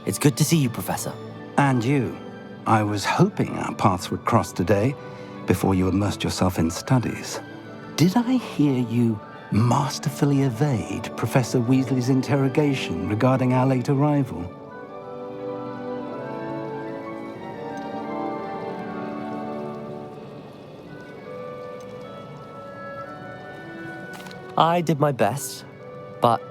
It's good to see you, Professor. And you. I was hoping our paths would cross today, before you immersed yourself in studies. Did I hear you masterfully evade Professor Weasley's interrogation regarding our late arrival? I did my best, but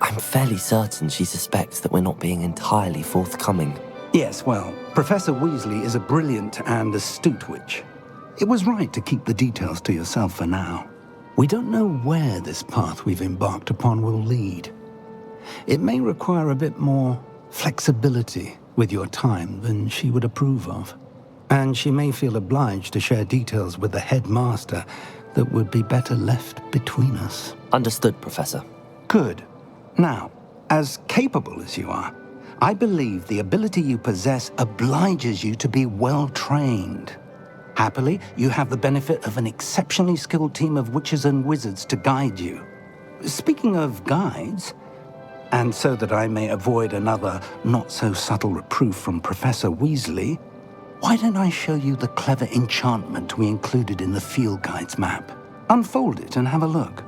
I'm fairly certain she suspects that we're not being entirely forthcoming. Yes, well, Professor Weasley is a brilliant and astute witch. It was right to keep the details to yourself for now. We don't know where this path we've embarked upon will lead. It may require a bit more flexibility with your time than she would approve of. And she may feel obliged to share details with the headmaster that would be better left between us. Understood, Professor. Good. Now, as capable as you are, I believe the ability you possess obliges you to be well-trained. Happily, you have the benefit of an exceptionally skilled team of witches and wizards to guide you. Speaking of guides, and so that I may avoid another not-so-subtle reproof from Professor Weasley, why don't I show you the clever enchantment we included in the field guide's map? Unfold it and have a look.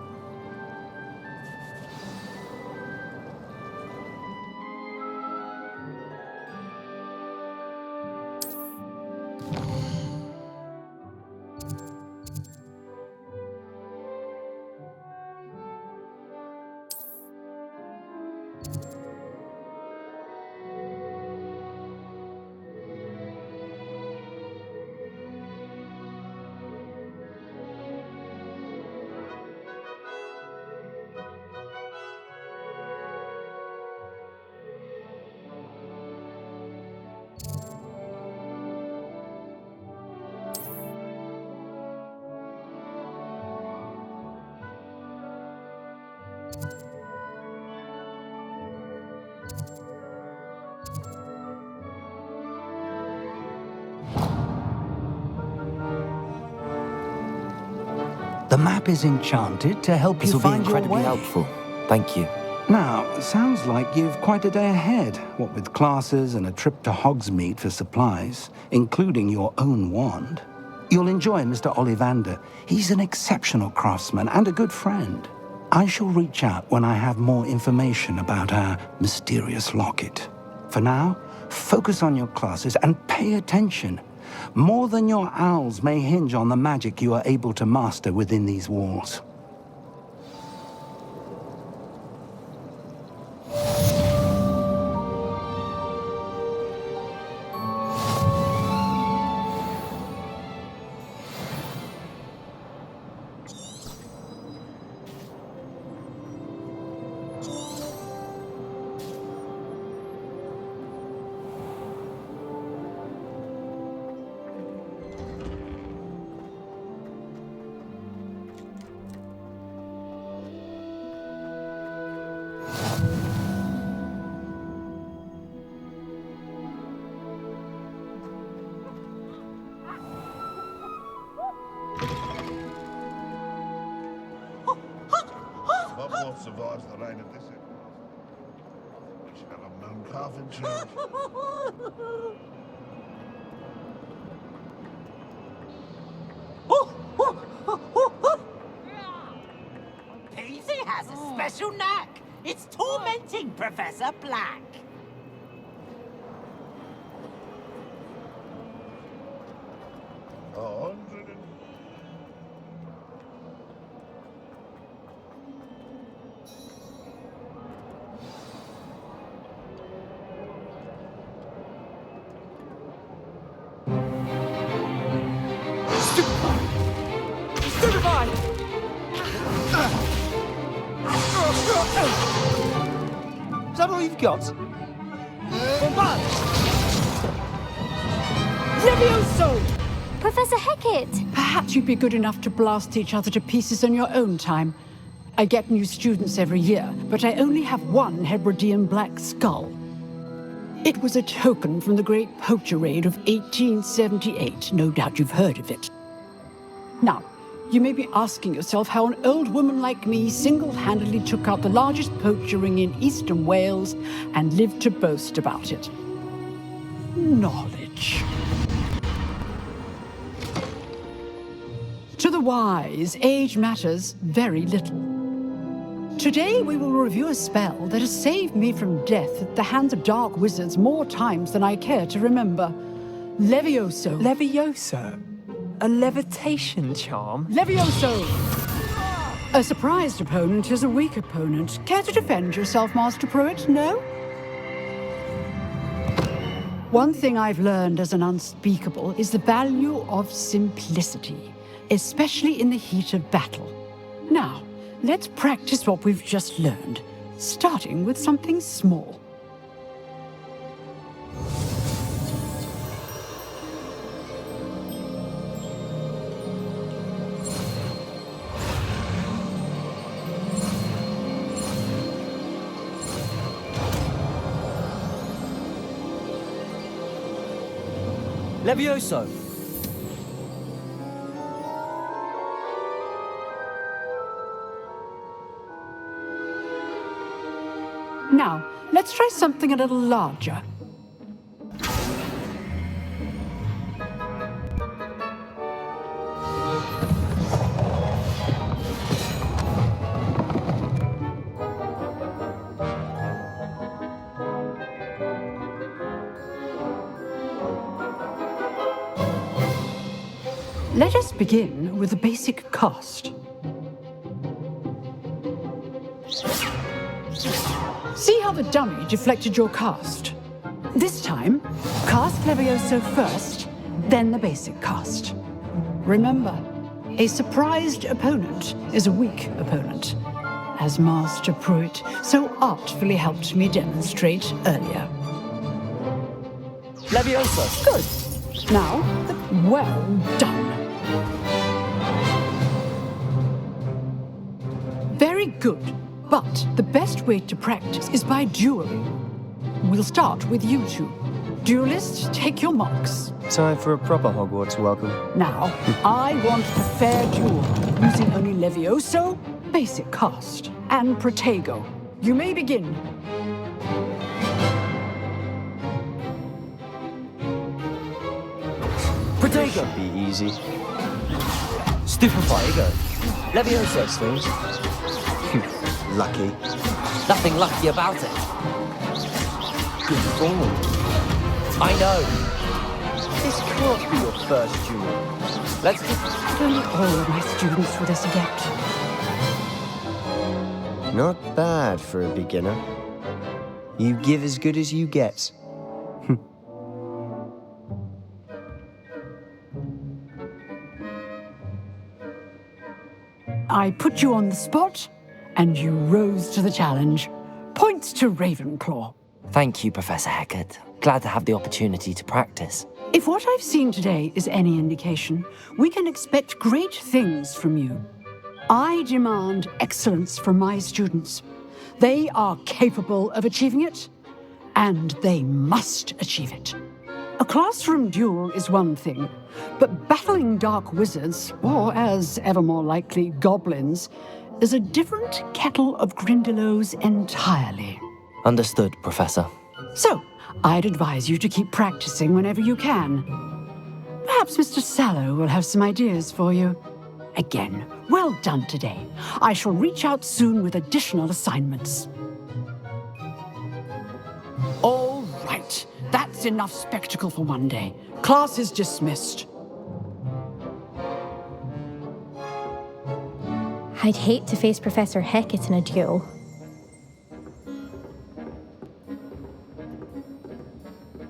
The map is enchanted to help This you will be find your way. incredibly helpful. Thank you. Now, sounds like you've quite a day ahead, what with classes and a trip to Hogsmeade for supplies, including your own wand. You'll enjoy Mr. Ollivander. He's an exceptional craftsman and a good friend. I shall reach out when I have more information about our mysterious locket. For now, focus on your classes and pay attention. More than your owls may hinge on the magic you are able to master within these walls. What survives the reign of this? We shall have known carpentry. Peasy has a special knack. It's tormenting Professor Black. Is that all you've got? Levioso! Professor Hecat! Perhaps you'd be good enough to blast each other to pieces on your own time. I get new students every year, but I only have one Hebridean black skull. It was a token from the Great Poacher Raid of 1878. No doubt you've heard of it. Now, You may be asking yourself how an old woman like me single-handedly took out the largest poacher ring in eastern Wales and lived to boast about it. Knowledge. To the wise, age matters very little. Today we will review a spell that has saved me from death at the hands of dark wizards more times than I care to remember. Levioso. Levioso? A levitation charm? Levioso! A surprised opponent is a weak opponent. Care to defend yourself, Master Pruitt? No? One thing I've learned as an unspeakable is the value of simplicity, especially in the heat of battle. Now, let's practice what we've just learned, starting with something small. Levioso! Now, let's try something a little larger. Let us begin with the basic cast. See how the dummy deflected your cast? This time, cast Levioso first, then the basic cast. Remember, a surprised opponent is a weak opponent, as Master Pruitt so artfully helped me demonstrate earlier. Levioso! Good. Now, well done. Very good. But the best way to practice is by dueling. We'll start with you two. Duelists, take your marks. Time for a proper Hogwarts welcome. Now, I want a fair duel, using only Levioso, basic cast, and Protego. You may begin. Protego! Should be easy. Stupefy. Protego. Levioso. Things. Lucky. Nothing lucky about it. Good form. I know. This can't be your first duel. Let's just... Don't all of my students were this adept. Not bad for a beginner. You give as good as you get. I put you on the spot, and you rose to the challenge. Points to Ravenclaw. Thank you, Professor Hecat. Glad to have the opportunity to practice. If what I've seen today is any indication, we can expect great things from you. I demand excellence from my students. They are capable of achieving it, and they must achieve it. A classroom duel is one thing, but battling dark wizards, or as ever more likely, goblins, is a different kettle of Grindylows entirely. Understood, Professor. So, I'd advise you to keep practicing whenever you can. Perhaps Mr. Sallow will have some ideas for you. Again, well done today. I shall reach out soon with additional assignments. All right, that's enough spectacle for one day. Class is dismissed. I'd hate to face Professor Hecat in a duel.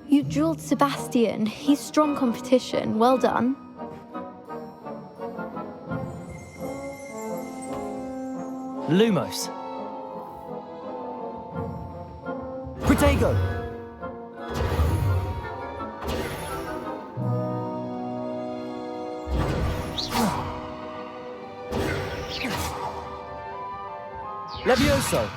You dueled Sebastian. He's strong competition. Well done. Lumos. Protego. Levioso!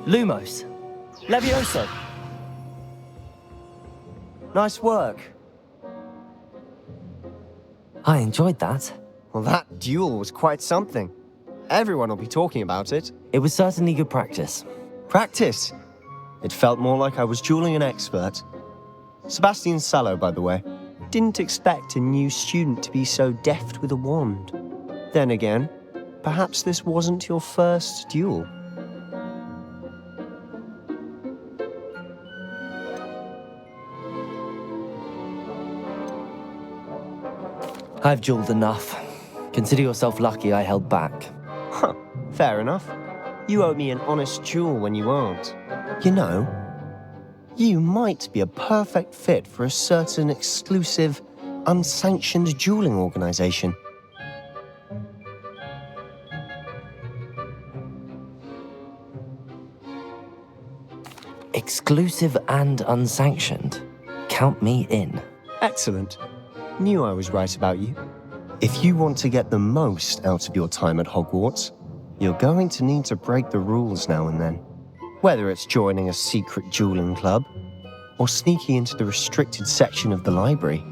Lumos. Levioso. Nice work. I enjoyed that. Well, that duel was quite something. Everyone will be talking about it. It was certainly good practice. Practice. It felt more like I was dueling an expert. Sebastian Sallow, by the way. Didn't expect a new student to be so deft with a wand. Then again, perhaps this wasn't your first duel. I've dueled enough. Consider yourself lucky I held back. Huh, fair enough. You owe me an honest duel when you aren't. You know, you might be a perfect fit for a certain exclusive, unsanctioned dueling organization. Exclusive and unsanctioned. Count me in. Excellent. Knew I was right about you. If you want to get the most out of your time at Hogwarts, you're going to need to break the rules now and then. Whether it's joining a secret dueling club or sneaking into the restricted section of the library,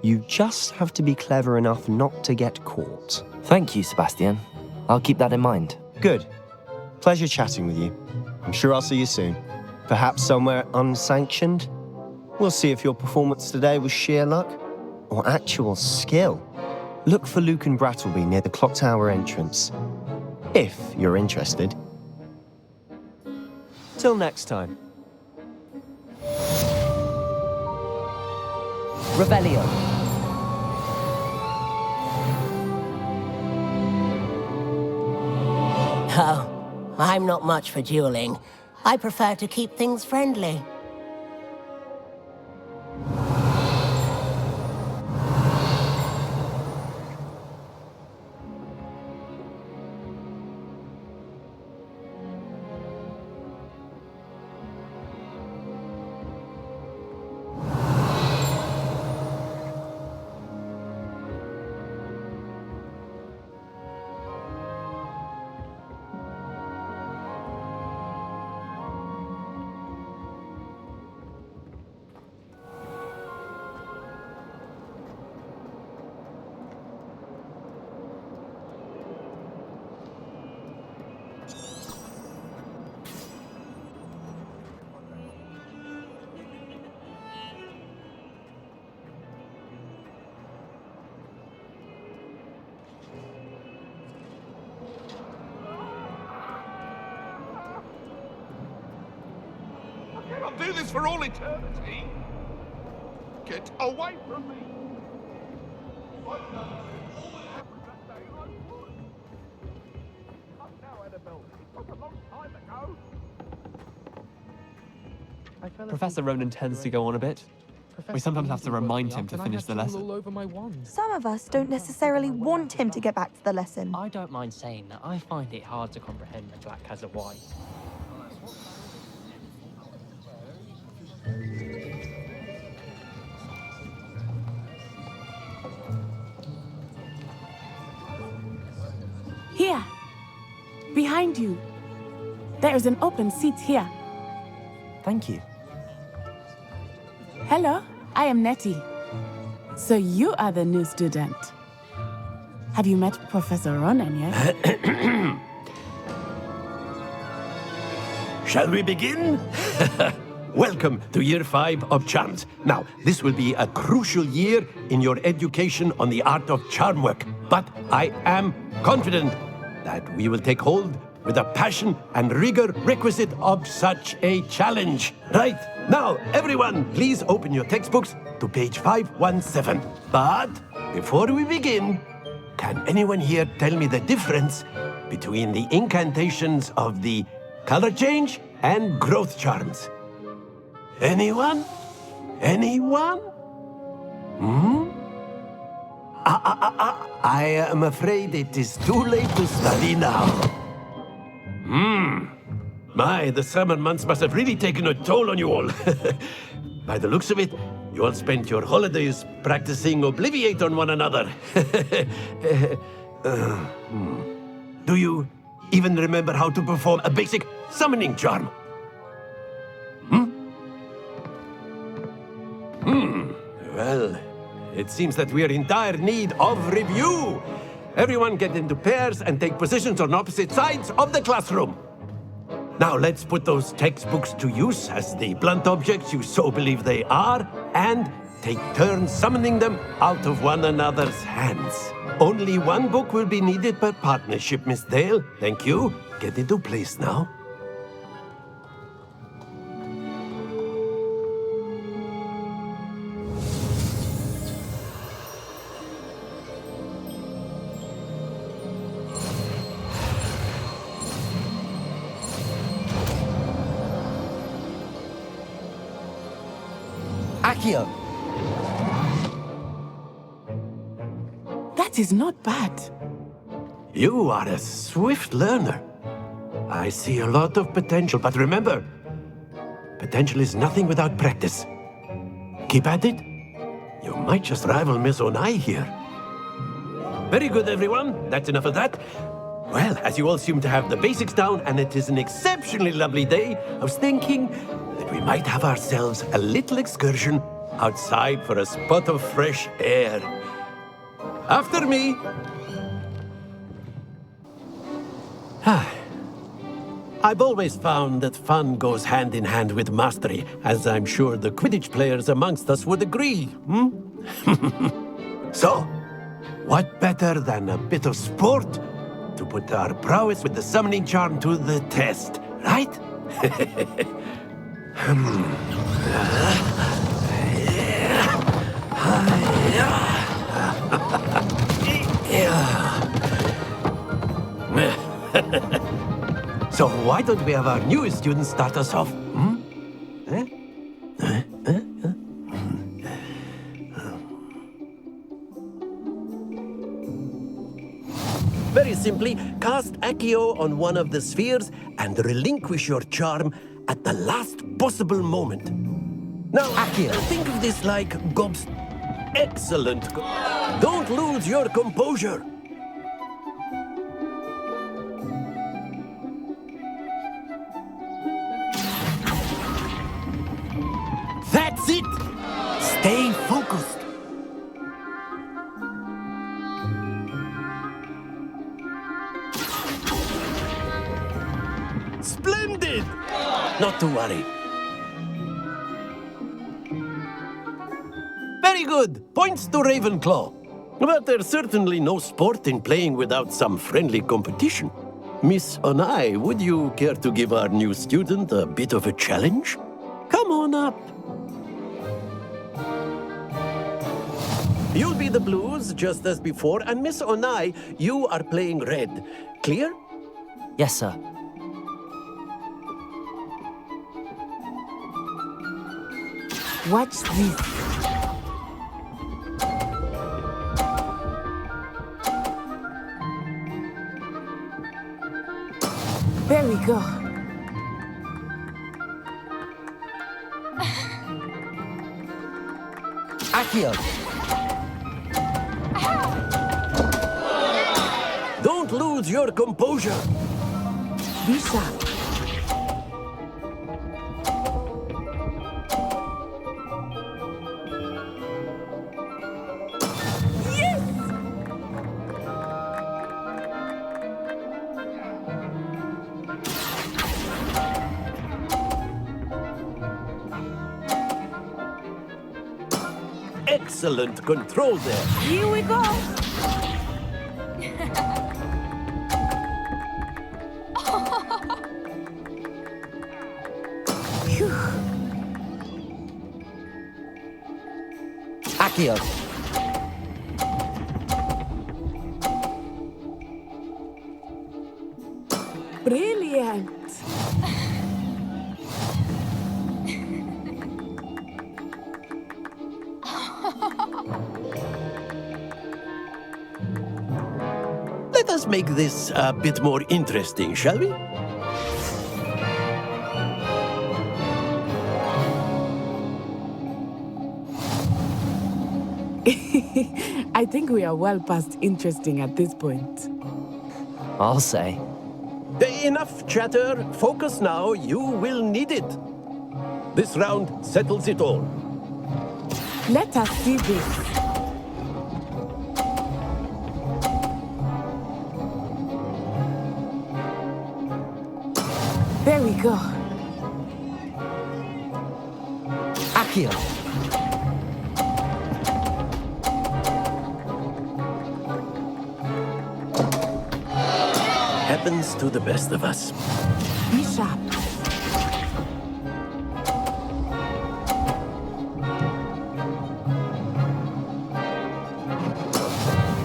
you just have to be clever enough not to get caught. Thank you, Sebastian. I'll keep that in mind. Good. Pleasure chatting with you. I'm sure I'll see you soon. Perhaps somewhere unsanctioned? We'll see if your performance today was sheer luck or actual skill. Look for Luke and Brattleby near the clock tower entrance, if you're interested. Till next time. Revelio. Oh, I'm not much for dueling. I prefer to keep things friendly. I'll do this for all eternity. Get away from me. Professor Ronan tends to go on a bit. We sometimes have to remind him to finish the lesson. Some of us don't necessarily want him to get back to the lesson. I don't mind saying that I find it hard to comprehend the black has a white. Here, behind you. There is an open seat here. Thank you. Hello, I am Nettie. So you are the new student. Have you met Professor Ronan yet? Shall we begin? Welcome to Year 5 of Charms. Now, this will be a crucial year in your education on the art of charm work, but I am confident that we will take hold with the passion and rigor requisite of such a challenge. Right, now, everyone, please open your textbooks to page 517. But before we begin, can anyone here tell me the difference between the incantations of the color change and growth charms? Anyone? Anyone? I am afraid it is too late to study now. My, the summer months must have really taken a toll on you all. By the looks of it, you all spent your holidays practicing Obliviate on one another. Do you even remember how to perform a basic summoning charm? Well, it seems that we are in dire need of review. Everyone get into pairs and take positions on opposite sides of the classroom. Now let's put those textbooks to use as the blunt objects you so believe they are, and take turns summoning them out of one another's hands. Only one book will be needed per partnership, Miss Dale. Thank you. Get into place now. Accio! That is not bad. You are a swift learner. I see a lot of potential, but remember, potential is nothing without practice. Keep at it. You might just rival Miss Onai here. Very good, everyone. That's enough of that. Well, as you all seem to have the basics down, and it is an exceptionally lovely day, I was thinking that we might have ourselves a little excursion outside for a spot of fresh air. After me. I've always found that fun goes hand in hand with mastery, as I'm sure the Quidditch players amongst us would agree. So, what better than a bit of sport to put our prowess with the summoning charm to the test, right? So why don't we have our newest student start us off? Very simply, cast Accio on one of the spheres and relinquish your charm at the last possible moment. Now, Accio, think of this like Gob's... Excellent. Don't lose your composure. That's it! Stay focused. Splendid! Not to worry. Very good. Points to Ravenclaw. But there's certainly no sport in playing without some friendly competition. Miss Onai, would you care to give our new student a bit of a challenge? Come on up. You'll be the blues, just as before, and Miss Onai, you are playing red. Clear? Yes, sir. Watch this. There we go. Accio! Don't lose your composure. Be sharp. Excellent control there. Here we go. Accio! Brilliant. Let us make this a bit more interesting, shall we? I think we are well past interesting at this point. I'll say. Enough chatter. Focus now. You will need it. This round settles it all. Let us see this. There we go. Accio. Happens to the best of us. Be sharp.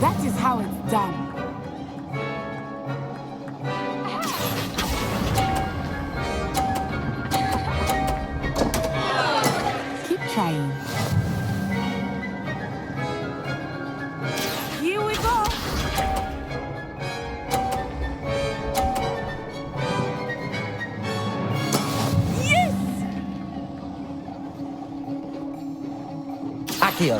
That is how it's done. Keep trying. Here we go. Yes! Accio.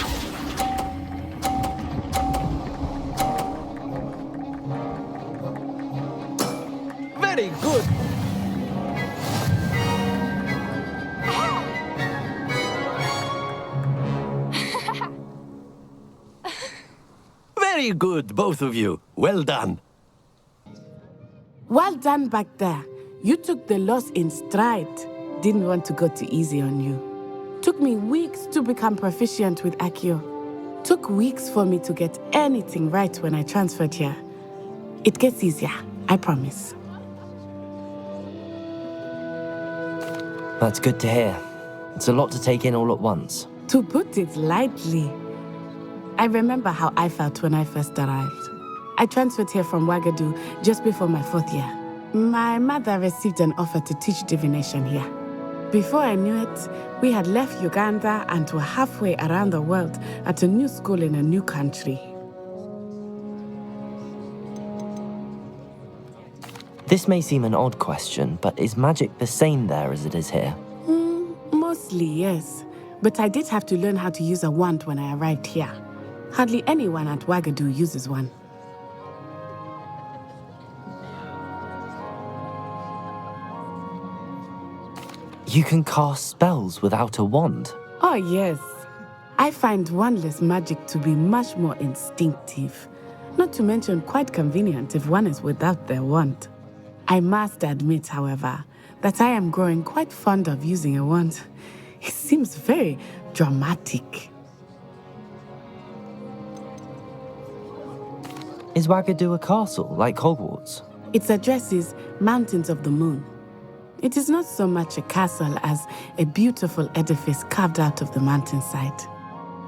Very good. Very good, both of you. Well done. Well done back there. You took the loss in stride. Didn't want to go too easy on you. Took me weeks to become proficient with Accio. Took weeks for me to get anything right when I transferred here. It gets easier, I promise. That's good to hear. It's a lot to take in all at once. To put it lightly, I remember how I felt when I first arrived. I transferred here from Wagadu just before my 4th year. My mother received an offer to teach divination here. Before I knew it, we had left Uganda and were halfway around the world at a new school in a new country. This may seem an odd question, but is magic the same there as it is here? Mostly, yes. But I did have to learn how to use a wand when I arrived here. Hardly anyone at Wagadu uses one. You can cast spells without a wand? Oh, yes. I find wandless magic to be much more instinctive. Not to mention quite convenient if one is without their wand. I must admit, however, that I am growing quite fond of using a wand. It seems very dramatic. Is Wagadu a castle, like Hogwarts? Its address is Mountains of the Moon. It is not so much a castle as a beautiful edifice carved out of the mountainside.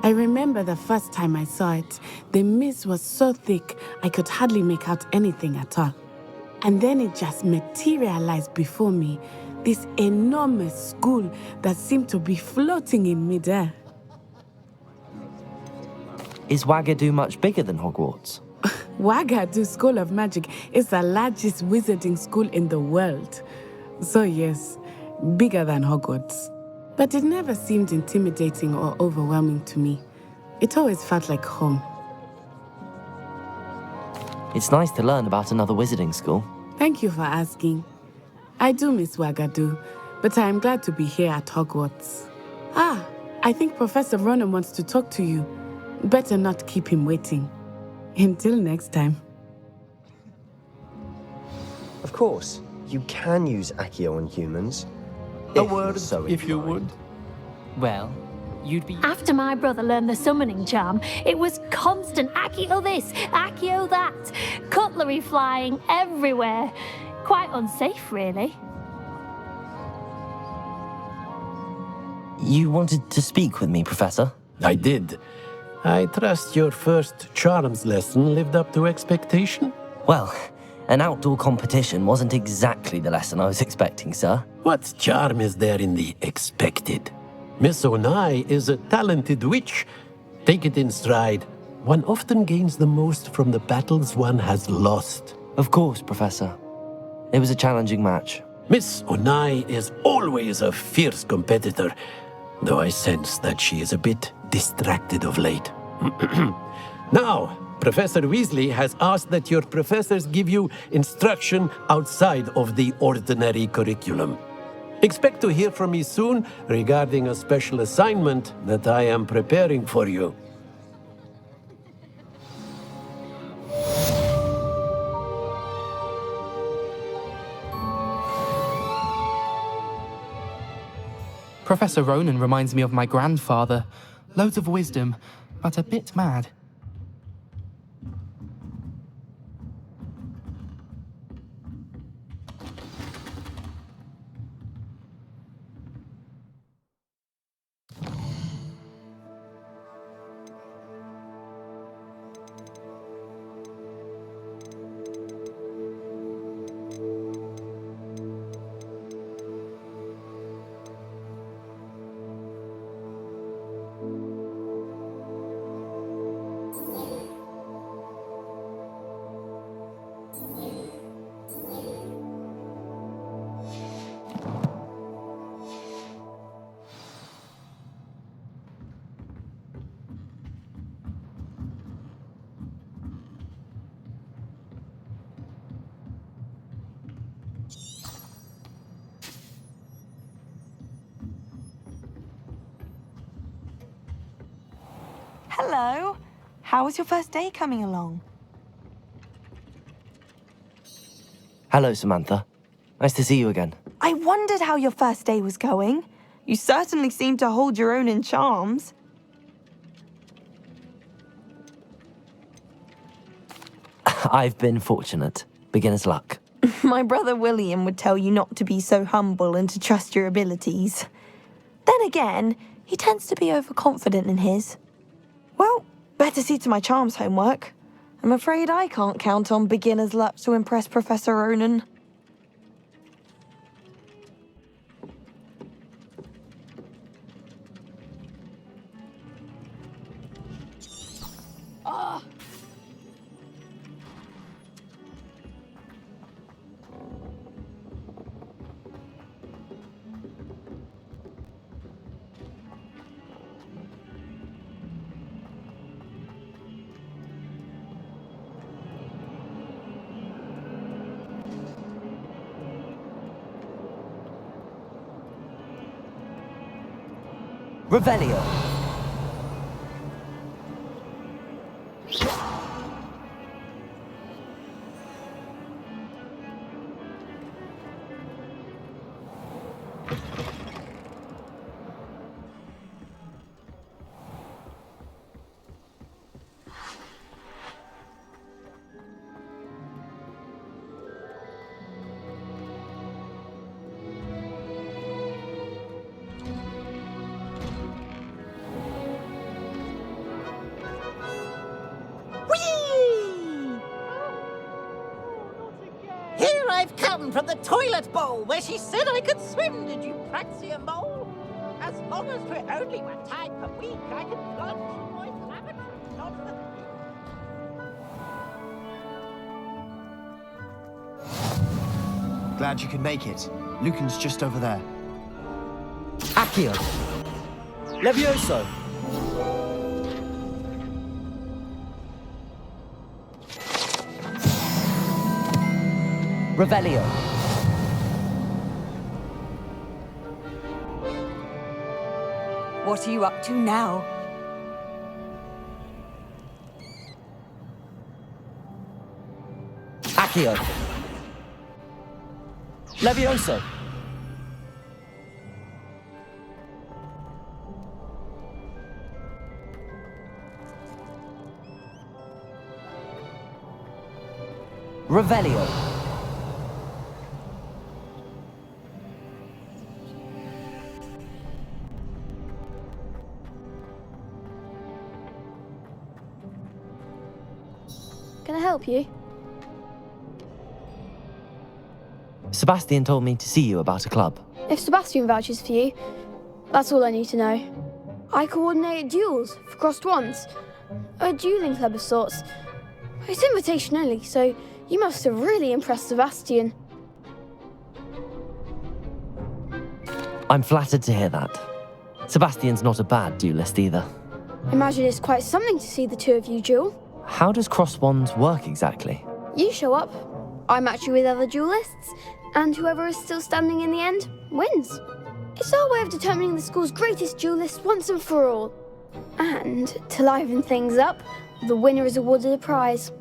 I remember the first time I saw it, the mist was so thick I could hardly make out anything at all. And then it just materialized before me, this enormous school that seemed to be floating in midair. Is Wagadu much bigger than Hogwarts? Wagadu School of Magic is the largest wizarding school in the world. So yes, bigger than Hogwarts. But it never seemed intimidating or overwhelming to me. It always felt like home. It's nice to learn about another wizarding school. Thank you for asking. I do miss Wagadu, but I am glad to be here at Hogwarts. Ah, I think Professor Ronan wants to talk to you. Better not keep him waiting. Until next time. Of course, you can use Accio on humans. A word, if you would. Well, you'd be... After my brother learned the summoning charm, it was constant Accio this, Accio that. Cutlery flying everywhere. Quite unsafe, really. You wanted to speak with me, Professor? I did. I trust your first charms lesson lived up to expectation? Well, an outdoor competition wasn't exactly the lesson I was expecting, sir. What charm is there in the expected? Miss Onai is a talented witch. Take it in stride. One often gains the most from the battles one has lost. Of course, Professor. It was a challenging match. Miss Onai is always a fierce competitor, though I sense that she is a bit distracted of late. Now, Professor Weasley has asked that your professors give you instruction outside of the ordinary curriculum. Expect to hear from me soon regarding a special assignment that I am preparing for you. Professor Ronan reminds me of my grandfather. Loads of wisdom, but a bit mad. Hello. How was your first day coming along? Hello, Samantha. Nice to see you again. I wondered how your first day was going. You certainly seem to hold your own in charms. I've been fortunate. Beginner's luck. My brother William would tell you not to be so humble and to trust your abilities. Then again, he tends to be overconfident in his. Well, better see to my charms homework. I'm afraid I can't count on beginner's luck to impress Professor Ronan. Revelio. Here I've come from the toilet bowl where she said I could swim. Did you praxia mole? As long as we're only one time per week, I can plunge in my lavatory, not the... Glad you could make it. Lucan's just over there. Accio. Levioso. Revelio. What are you up to now? Accio. Levioso. Revelio. Can I help you? Sebastian told me to see you about a club. If Sebastian vouches for you, that's all I need to know. I coordinate duels for crossed wands. A dueling club of sorts. It's invitation only, so you must have really impressed Sebastian. I'm flattered to hear that. Sebastian's not a bad duelist either. Imagine it's quite something to see the two of you duel. how does cross wands work exactly? You show up, I match you with other duelists, and whoever is still standing in the end wins. It's our way of determining the school's greatest duelist once and for all. And to liven things up, the winner is awarded a prize.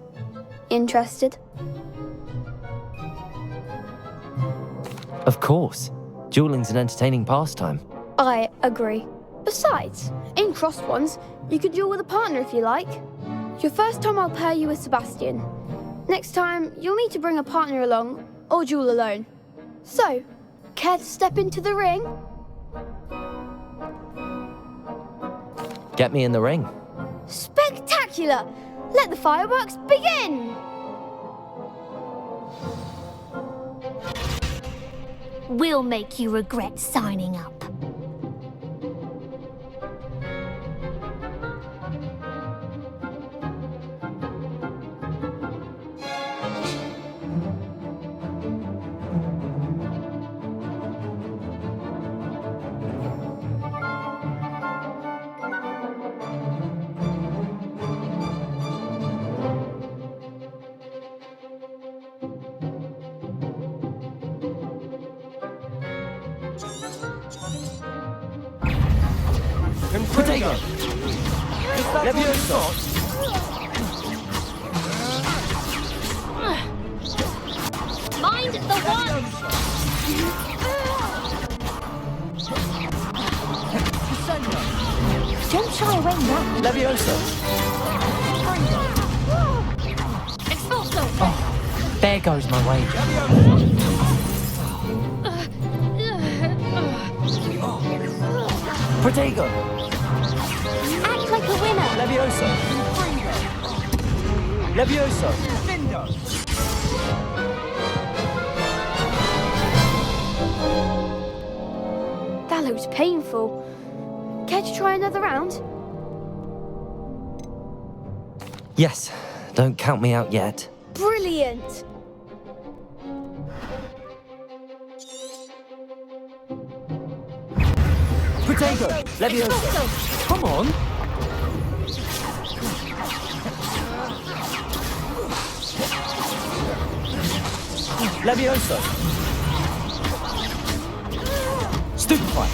Interested? Of course. Dueling's an entertaining pastime. I agree. Besides, in crossed ones, you could duel with a partner if you like. Your first time I'll pair you with Sebastian. Next time, you'll need to bring a partner along, or duel alone. So, care to step into the ring? Get me in the ring. Spectacular! Let the fireworks begin! We'll make you regret signing up. Potato! Levioso! Mind the one! Don't shy away now. Levioso! Expulso! Oh, there goes my wager. Protego! Act like a winner! Levioso! Levioso! That looks painful. Care to try another round? Yes, don't count me out yet. Brilliant! Potato! Levioso! Come on! Levioso! Stupefy!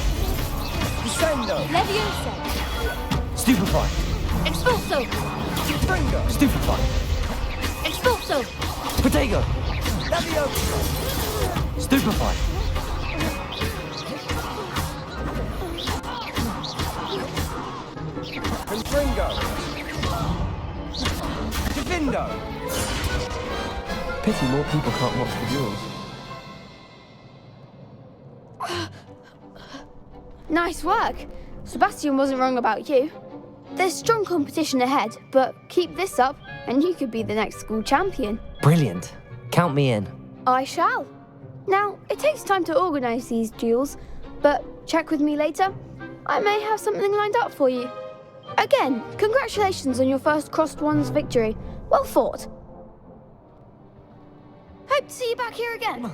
Descendo! Levioso! Stupefy! Expulso! Stupefy! Expulso! Potato! Levioso! Stupefy! Confringo! Divindo! Pity more people can't watch the duels. Nice work. Sebastian wasn't wrong about you. There's strong competition ahead, but keep this up and you could be the next school champion. Brilliant. Count me in. I shall. Now, it takes time to organise these duels, but check with me later. I may have something lined up for you. Again, congratulations on your first Crossed Wands victory. Well fought. Hope to see you back here again.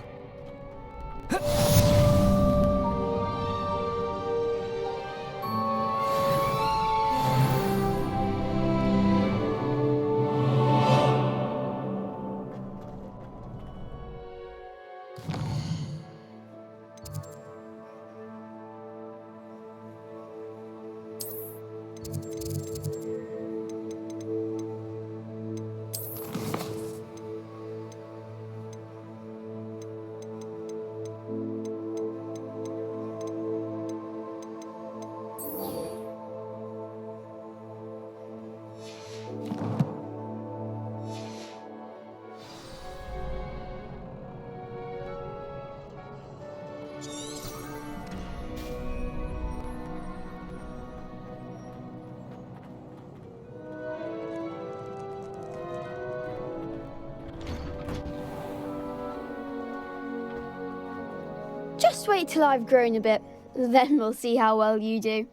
Just wait till I've grown a bit, then we'll see how well you do.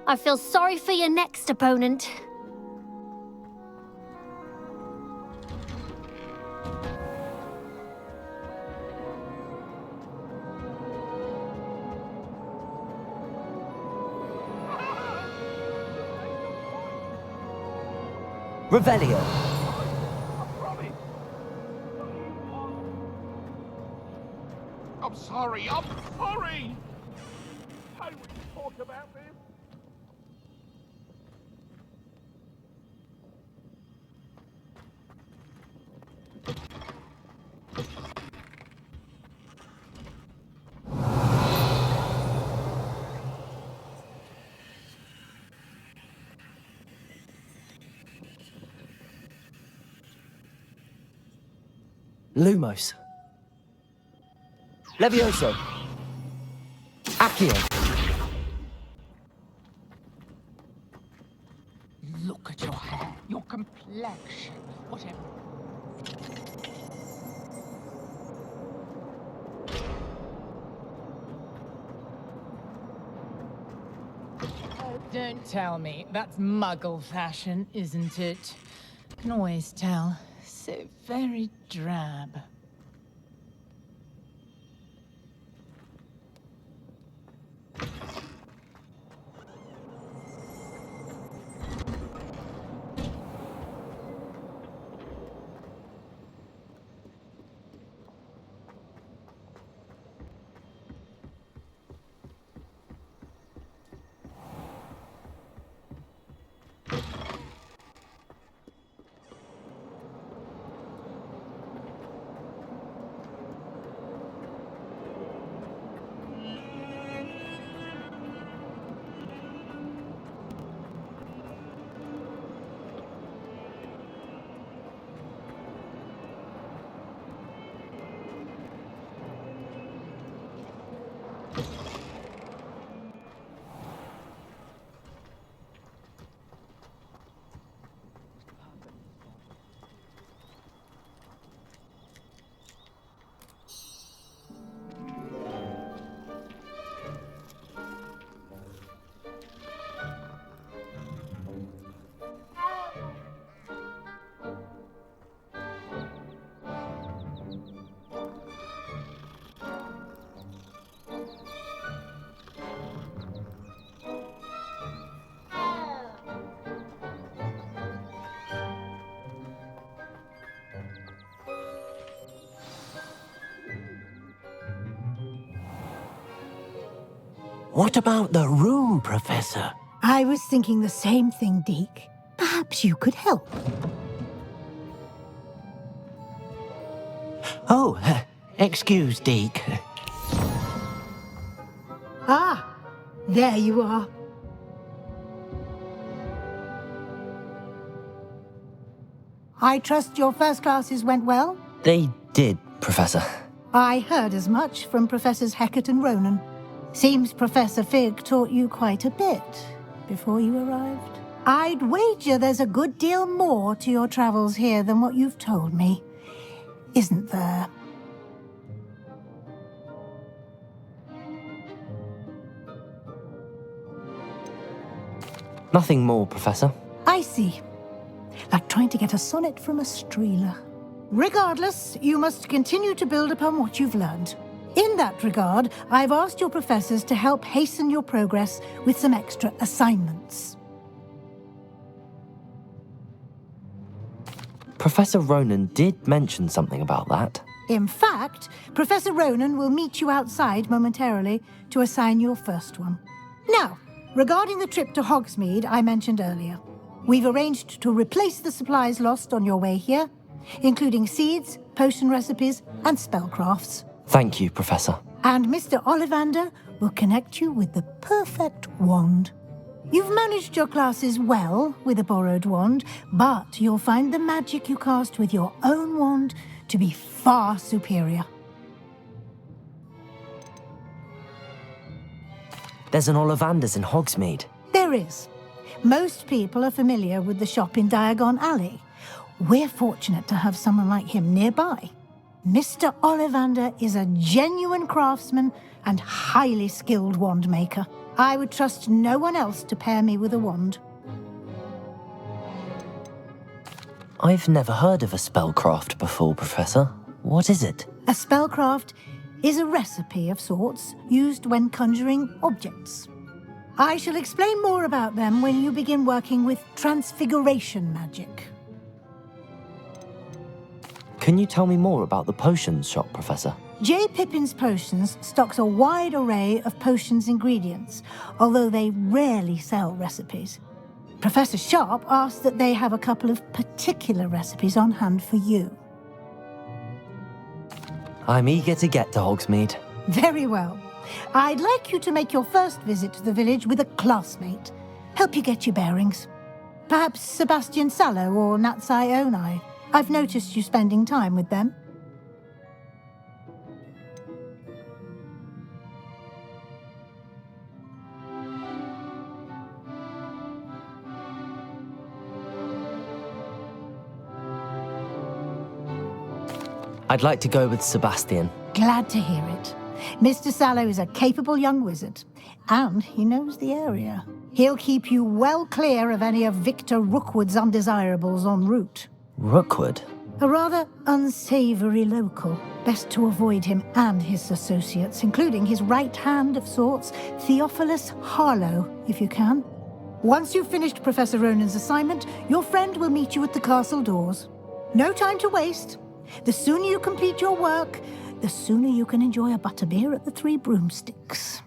I feel sorry for your next opponent. Revelio. I'm sorry. I'm sorry. Can we talk about this? Lumos. Levioso. Accio. Look at your hair, your complexion, whatever. Don't tell me. That's muggle fashion, isn't it? Can always tell. So very drab. What about the room, Professor? I was thinking the same thing, Deke. Perhaps you could help. Oh, excuse, Deke. Ah, there you are. I trust your first classes went well? They did, Professor. I heard as much from Professors Hecat and Ronan. Seems Professor Fig taught you quite a bit before you arrived. I'd wager there's a good deal more to your travels here than what you've told me, isn't there? Nothing more, Professor. I see. Like trying to get a sonnet from a streeler. Regardless, you must continue to build upon what you've learned. In that regard, I've asked your professors to help hasten your progress with some extra assignments. Professor Ronan did mention something about that. In fact, Professor Ronan will meet you outside momentarily to assign your first one. Now, regarding the trip to Hogsmeade I mentioned earlier, we've arranged to replace the supplies lost on your way here, including seeds, potion recipes, and spellcrafts. Thank you, Professor. And Mr. Ollivander will connect you with the perfect wand. You've managed your classes well with a borrowed wand, but you'll find the magic you cast with your own wand to be far superior. There's an Ollivander's in Hogsmeade. There is. Most people are familiar with the shop in Diagon Alley. We're fortunate to have someone like him nearby. Mr. Ollivander is a genuine craftsman and highly skilled wand maker. I would trust no one else to pair me with a wand. I've never heard of a spellcraft before, Professor. What is it? A spellcraft is a recipe of sorts used when conjuring objects. I shall explain more about them when you begin working with transfiguration magic. Can you tell me more about the potions shop, Professor? J. Pippin's Potions stocks a wide array of potions ingredients, although they rarely sell recipes. Professor Sharp asked that they have a couple of particular recipes on hand for you. I'm eager to get to Hogsmeade. Very well. I'd like you to make your first visit to the village with a classmate. Help you get your bearings. Perhaps Sebastian Sallow or Natsai Onai. I've noticed you spending time with them. I'd like to go with Sebastian. Glad to hear it. Mr. Sallow is a capable young wizard, and he knows the area. He'll keep you well clear of any of Victor Rookwood's undesirables en route. Rookwood? A rather unsavory local. Best to avoid him and his associates, including his right hand of sorts, Theophilus Harlow, if you can. Once you've finished Professor Ronan's assignment, your friend will meet you at the castle doors. No time to waste. The sooner you complete your work, the sooner you can enjoy a butterbeer at the Three Broomsticks.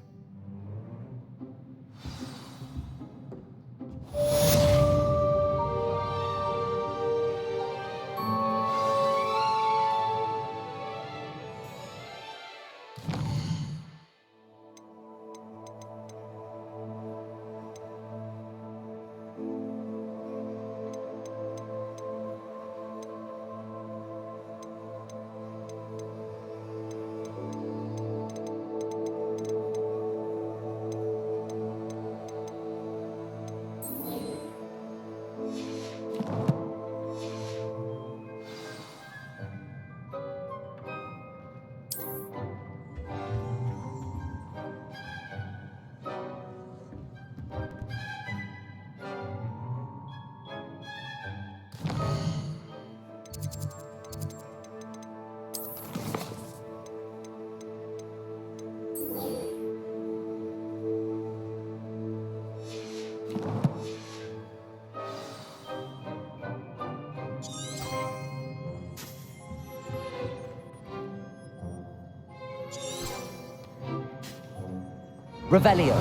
Revelio.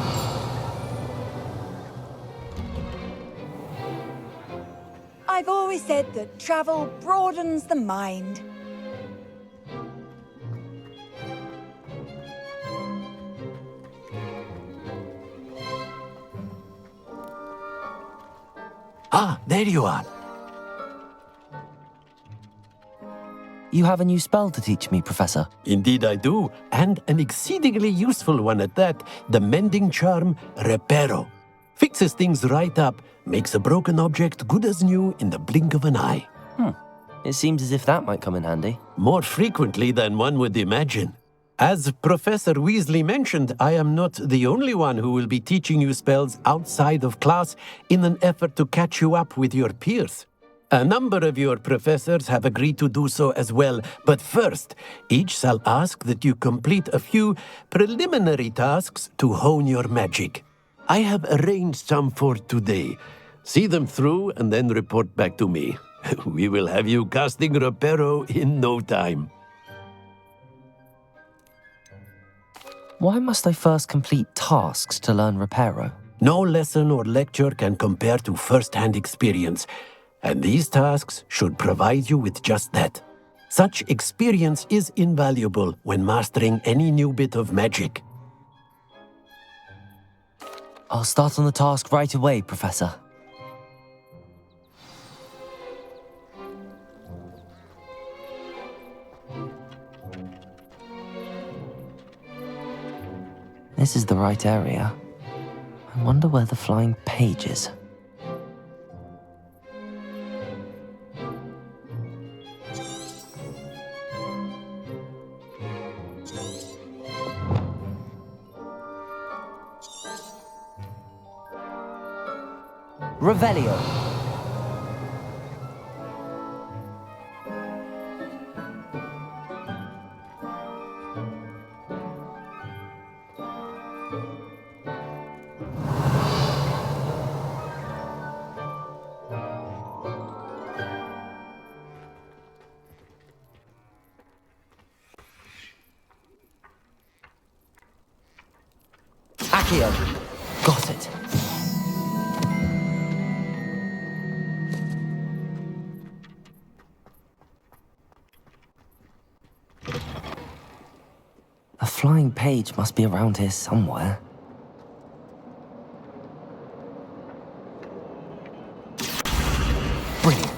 I've always said that travel broadens the mind. Ah, there you are. You have a new spell to teach me, Professor. Indeed I do, and an exceedingly useful one at that. The mending charm, Reparo. Fixes things right up, makes a broken object good as new in the blink of an eye. It seems as if that might come in handy. More frequently than one would imagine. As Professor Weasley mentioned, I am not the only one who will be teaching you spells outside of class in an effort to catch you up with your peers. A number of your professors have agreed to do so as well, but first, each shall ask that you complete a few preliminary tasks to hone your magic. I have arranged some for today. See them through and then report back to me. We will have you casting Reparo in no time. Why must I first complete tasks to learn Reparo? No lesson or lecture can compare to first-hand experience. And these tasks should provide you with just that. Such experience is invaluable when mastering any new bit of magic. I'll start on the task right away, Professor. This is the right area. I wonder where the flying page is. Revelio. Accio! Got it. A flying page must be around here somewhere. Brilliant.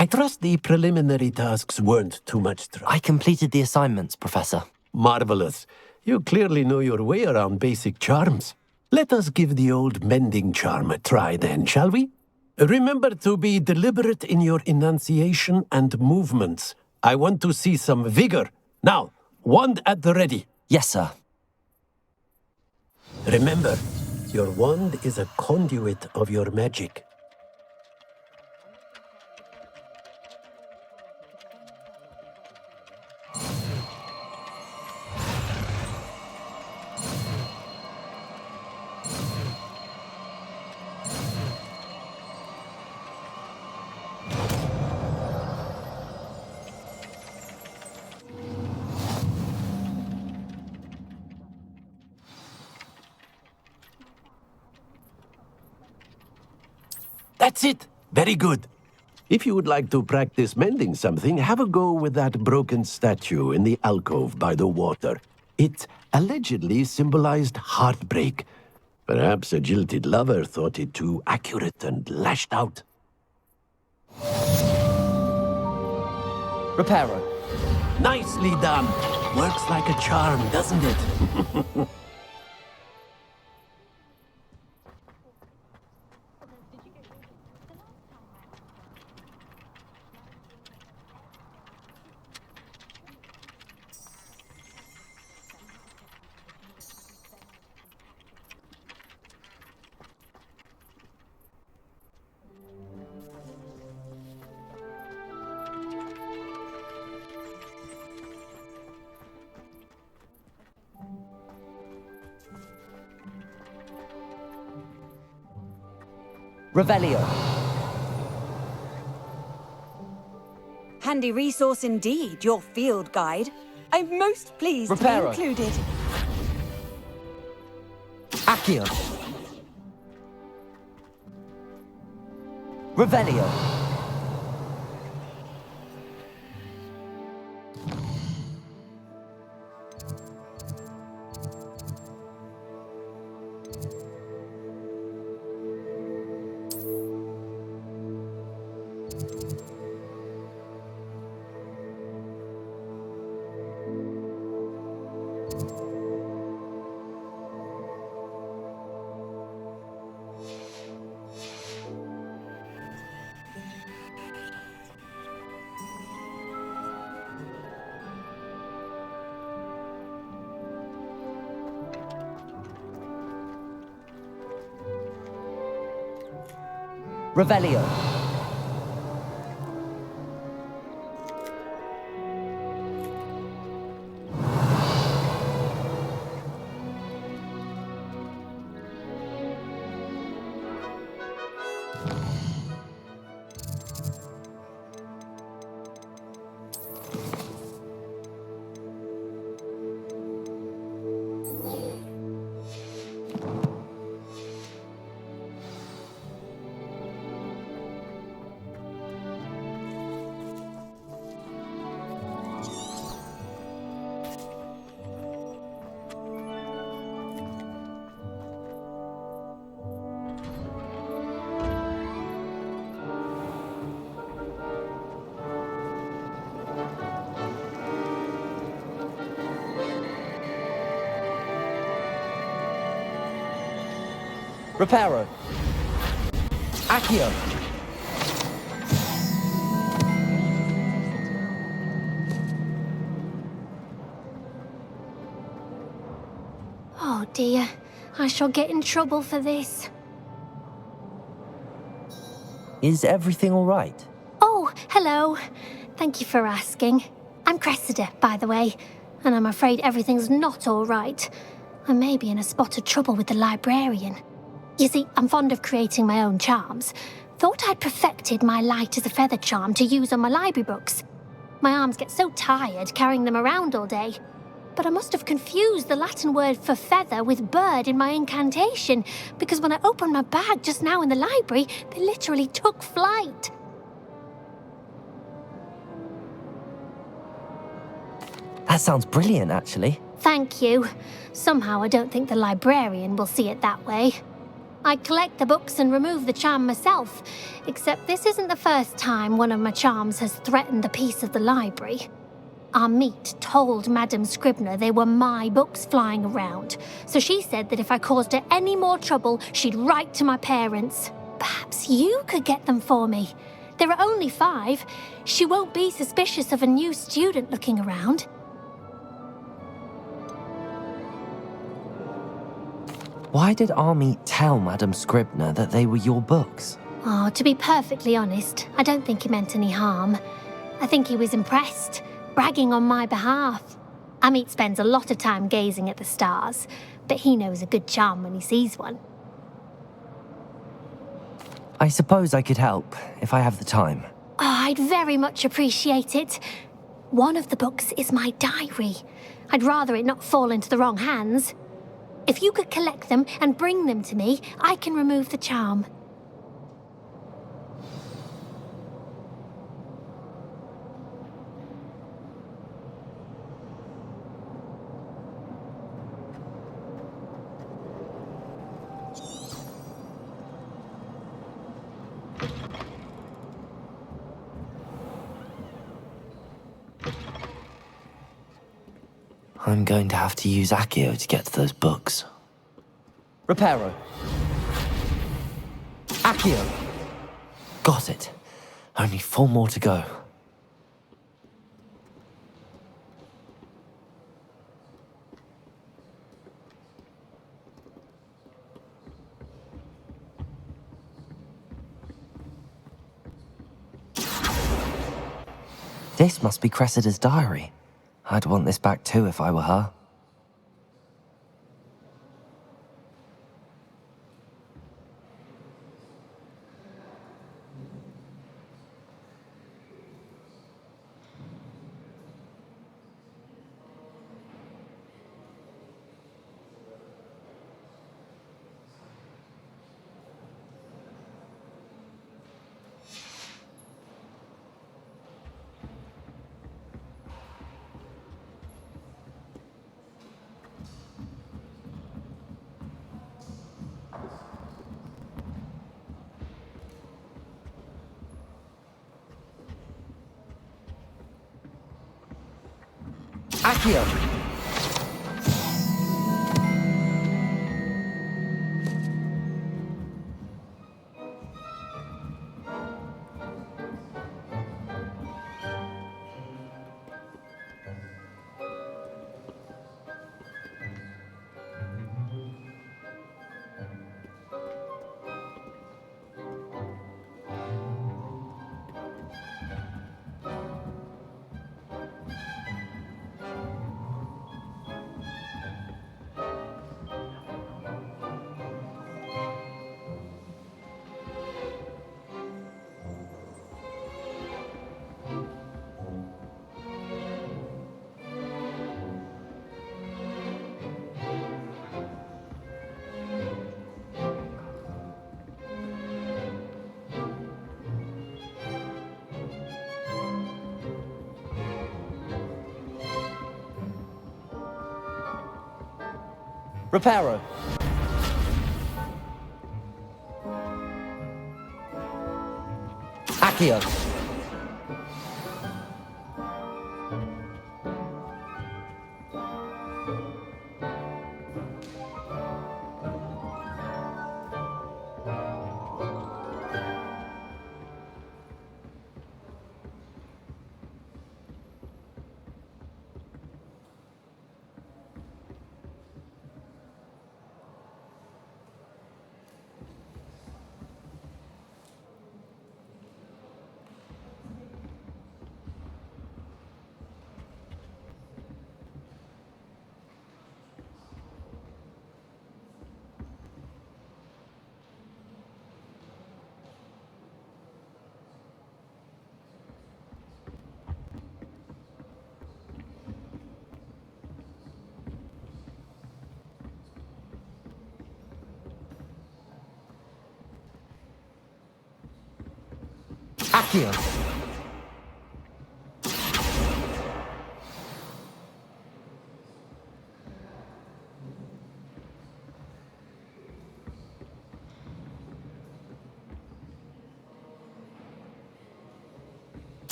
I trust the preliminary tasks weren't too much trouble. I completed the assignments, Professor. Marvelous. You clearly know your way around basic charms. Let us give the old mending charm a try then, shall we? Remember to be deliberate in your enunciation and movements. I want to see some vigor. Now, wand at the ready. Yes, sir. Remember, your wand is a conduit of your magic. That's it. Very good. If you would like to practice mending something, have a go with that broken statue in the alcove by the water. It allegedly symbolized heartbreak. Perhaps a jilted lover thought it too accurate and lashed out. Reparo. Nicely done. Works like a charm, doesn't it? Revelio. Handy resource indeed, your field guide. I'm most pleased Reparo. to be included. Accio. Revelio. Revelio. Reparo. Accio. Oh dear, I shall get in trouble for this. Is everything all right? Oh, hello. Thank you for asking. I'm Cressida, by the way, and I'm afraid everything's not all right. I may be in a spot of trouble with the librarian. You see, I'm fond of creating my own charms. Thought I'd perfected my light as a feather charm to use on my library books. My arms get so tired carrying them around all day. But I must have confused the Latin word for feather with bird in my incantation, because when I opened my bag just now in the library, they literally took flight. That sounds brilliant, actually. Thank you. Somehow I don't think the librarian will see it that way. I'd collect the books and remove the charm myself, except this isn't the first time one of my charms has threatened the peace of the library. Amit told Madame Scribner they were my books flying around, so she said that if I caused her any more trouble, she'd write to my parents. Perhaps you could get them for me. There are only 5. She won't be suspicious of a new student looking around. Why did Amit tell Madame Scribner that they were your books? Oh, to be perfectly honest, I don't think he meant any harm. I think he was impressed, bragging on my behalf. Amit spends a lot of time gazing at the stars, but he knows a good charm when he sees one. I suppose I could help, if I have the time. Oh, I'd very much appreciate it. One of the books is my diary. I'd rather it not fall into the wrong hands. If you could collect them and bring them to me, I can remove the charm. I'm going to have to use Accio to get to those books. Reparo. Accio! Got it. Only 4 more to go. This must be Cressida's diary. I'd want this back too if I were her. Accio! Reparo. Accio. Accio.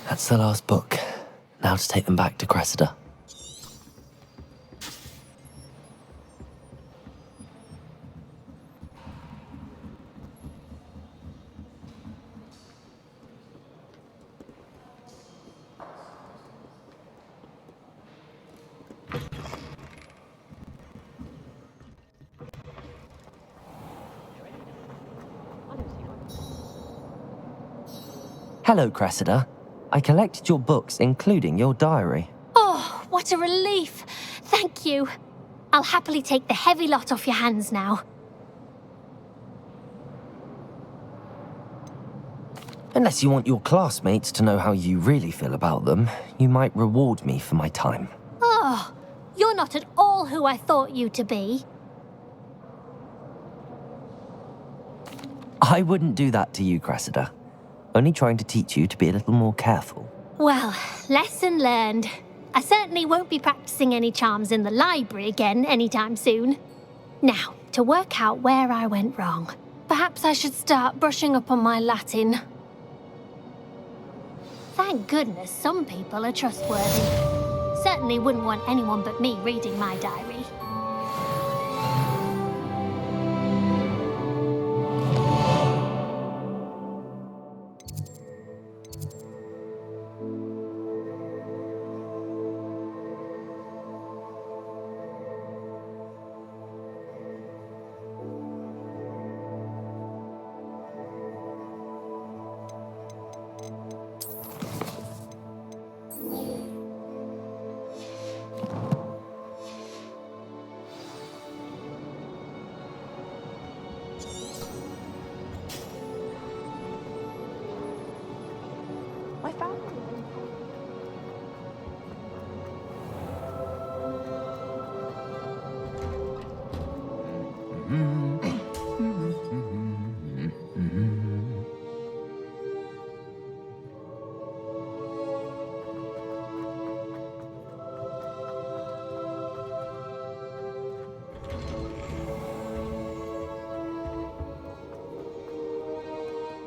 That's the last book. Now to take them back to Cressida. Hello, Cressida. I collected your books, including your diary. Oh, what a relief. Thank you. I'll happily take the heavy lot off your hands now. Unless you want your classmates to know how you really feel about them, you might reward me for my time. Oh, you're not at all who I thought you to be. I wouldn't do that to you, Cressida. Only trying to teach you to be a little more careful. Well, lesson learned. I certainly won't be practicing any charms in the library again anytime soon. Now, to work out where I went wrong. Perhaps I should start brushing up on my Latin. Thank goodness some people are trustworthy. Certainly wouldn't want anyone but me reading my diary.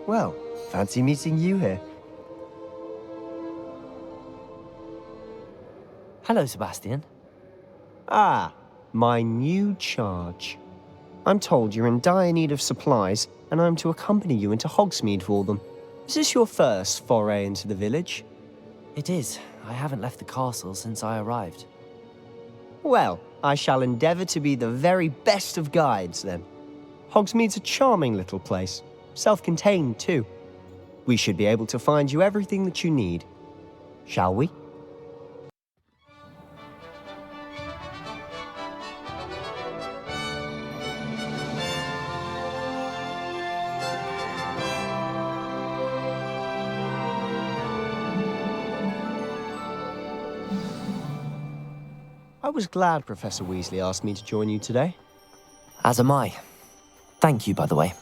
Well, fancy meeting you here. Hello, Sebastian. Ah, my new charge. I'm told you're in dire need of supplies, and I'm to accompany you into Hogsmeade for them. Is this your first foray into the village? It is. I haven't left the castle since I arrived. Well, I shall endeavour to be the very best of guides, then. Hogsmeade's a charming little place. Self-contained, too. We should be able to find you everything that you need. Shall we? I was glad Professor Weasley asked me to join you today. As am I. Thank you, by the way.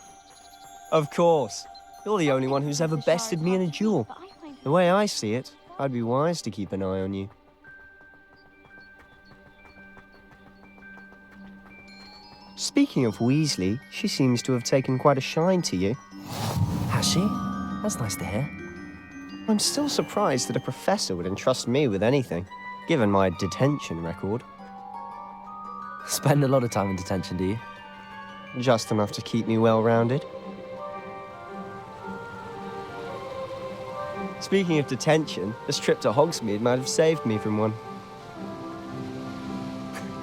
Of course. You're the only one who's ever bested me in a duel. The way I see it, I'd be wise to keep an eye on you. Speaking of Weasley, she seems to have taken quite a shine to you. Has she? That's nice to hear. I'm still surprised that a professor would entrust me with anything, given my detention record. Spend a lot of time in detention, do you? Just enough to keep me well-rounded. Speaking of detention, this trip to Hogsmeade might have saved me from one.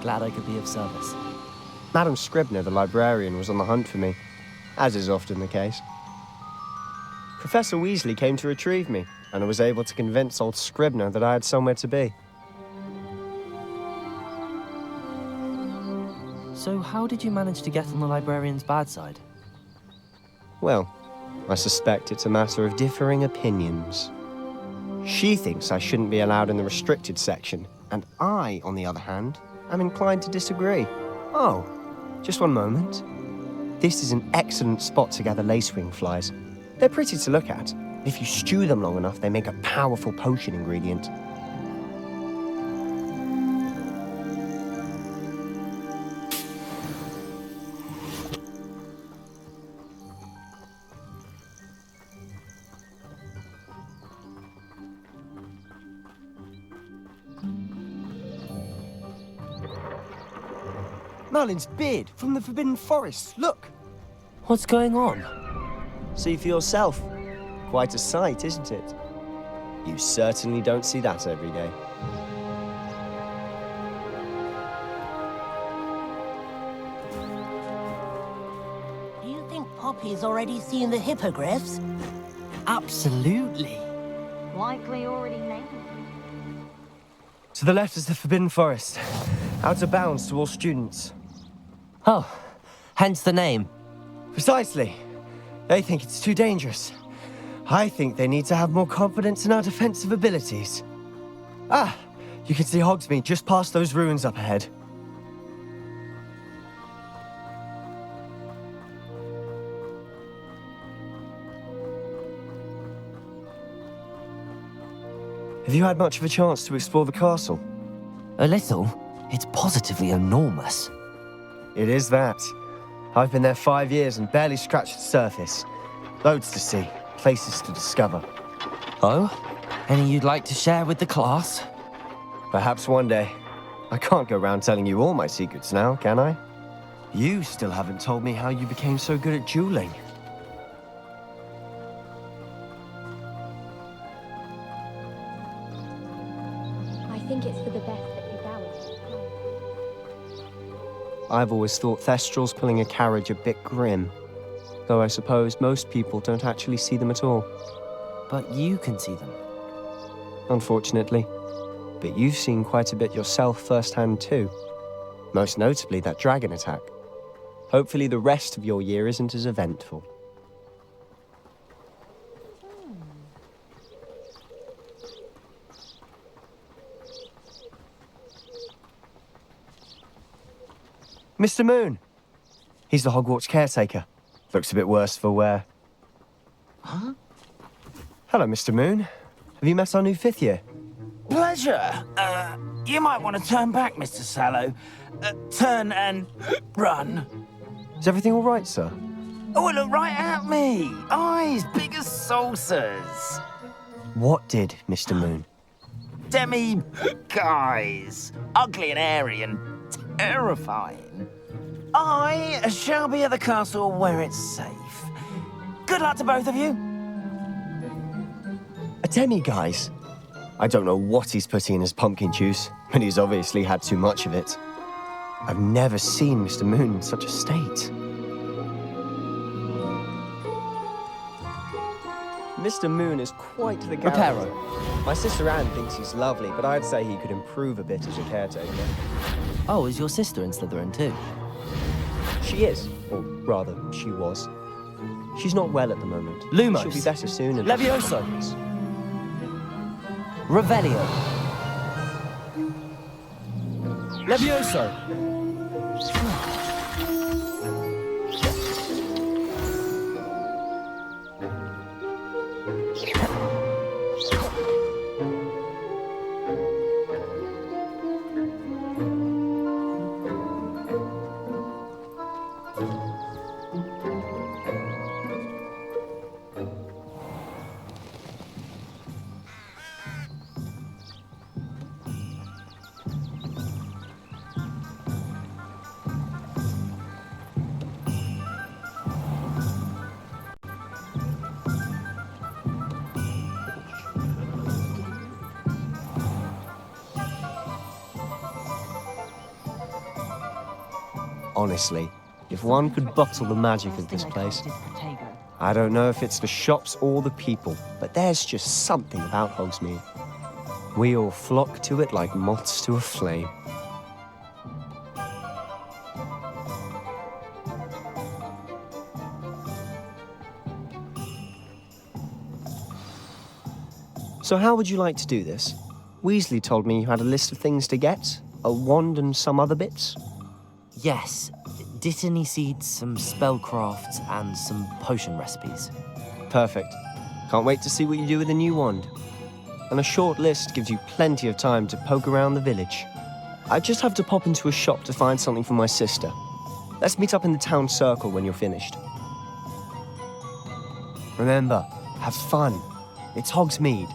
Glad I could be of service. Madam Scribner, the librarian, was on the hunt for me, as is often the case. Professor Weasley came to retrieve me, and I was able to convince old Scribner that I had somewhere to be. So how did you manage to get on the librarian's bad side? Well, I suspect it's a matter of differing opinions. She thinks I shouldn't be allowed in the restricted section, and I, on the other hand, am inclined to disagree. Oh, just one moment. This is an excellent spot to gather lacewing flies. They're pretty to look at. If you stew them long enough, they make a powerful potion ingredient. Merlin's beard from the Forbidden Forest, look! What's going on? See for yourself. Quite a sight, isn't it? You certainly don't see that every day. Do you think Poppy's already seen the hippogriffs? Absolutely. Likely already named. To the left is the Forbidden Forest. Out of bounds to all students. Oh, hence the name. Precisely. They think it's too dangerous. I think they need to have more confidence in our defensive abilities. Ah, you can see Hogsmeade just past those ruins up ahead. Have you had much of a chance to explore the castle? A little. It's positively enormous. It is that. I've been there 5 years and barely scratched the surface. Loads to see, places to discover. Oh? Any you'd like to share with the class? Perhaps one day. I can't go around telling you all my secrets now, can I? You still haven't told me how you became so good at dueling. I think it's for the best that you balance. I've always thought Thestrals pulling a carriage a bit grim. Though I suppose most people don't actually see them at all. But you can see them. Unfortunately. But you've seen quite a bit yourself firsthand too. Most notably that dragon attack. Hopefully the rest of your year isn't as eventful. Mr. Moon! He's the Hogwarts caretaker. Looks a bit worse for wear. Huh? Hello, Mr. Moon. Have you met our new 5th year? Pleasure. You might want to turn back, Mr. Sallow. Turn and run. Is everything all right, sir? Oh, look right at me. Eyes big as saucers. What did, Mr. Moon? Demi-guys. Ugly and airy and terrifying. I shall be at the castle where it's safe. Good luck to both of you. A demi-guise? I don't know what he's putting in his pumpkin juice, but he's obviously had too much of it. I've never seen Mr. Moon in such a state. Mr. Moon is quite the character. Reparo. My sister Anne thinks he's lovely, but I'd say he could improve a bit as a caretaker. Oh, is your sister in Slytherin too? She is, or rather, she was. She's not well at the moment. Lumos. She'll be better soon. And Levioso. Revelio. Levioso. Honestly, if one could bottle the magic of this place. I don't know if it's the shops or the people, but there's just something about Hogsmeade. We all flock to it like moths to a flame. So how would you like to do this? Weasley told me you had a list of things to get, a wand and some other bits. Yes. Dittany seeds, some spellcrafts, and some potion recipes. Perfect. Can't wait to see what you do with the new wand. And a short list gives you plenty of time to poke around the village. I just have to pop into a shop to find something for my sister. Let's meet up in the town circle when you're finished. Remember, have fun. It's Hogsmeade.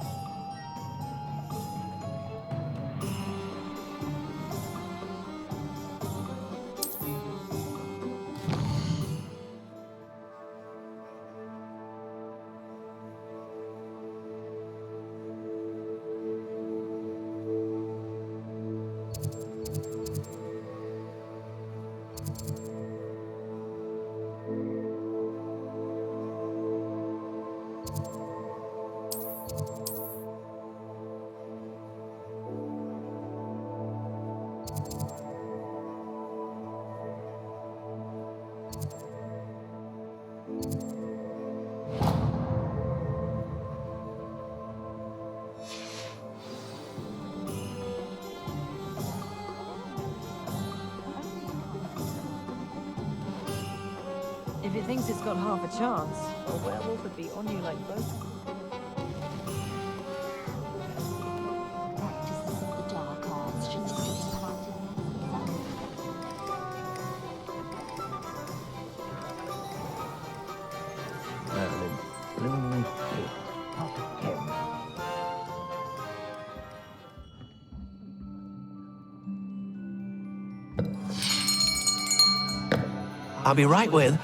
If it thinks it's got half a chance, a werewolf would be on you like both. Practices of the dark arts should still be I'll be right with...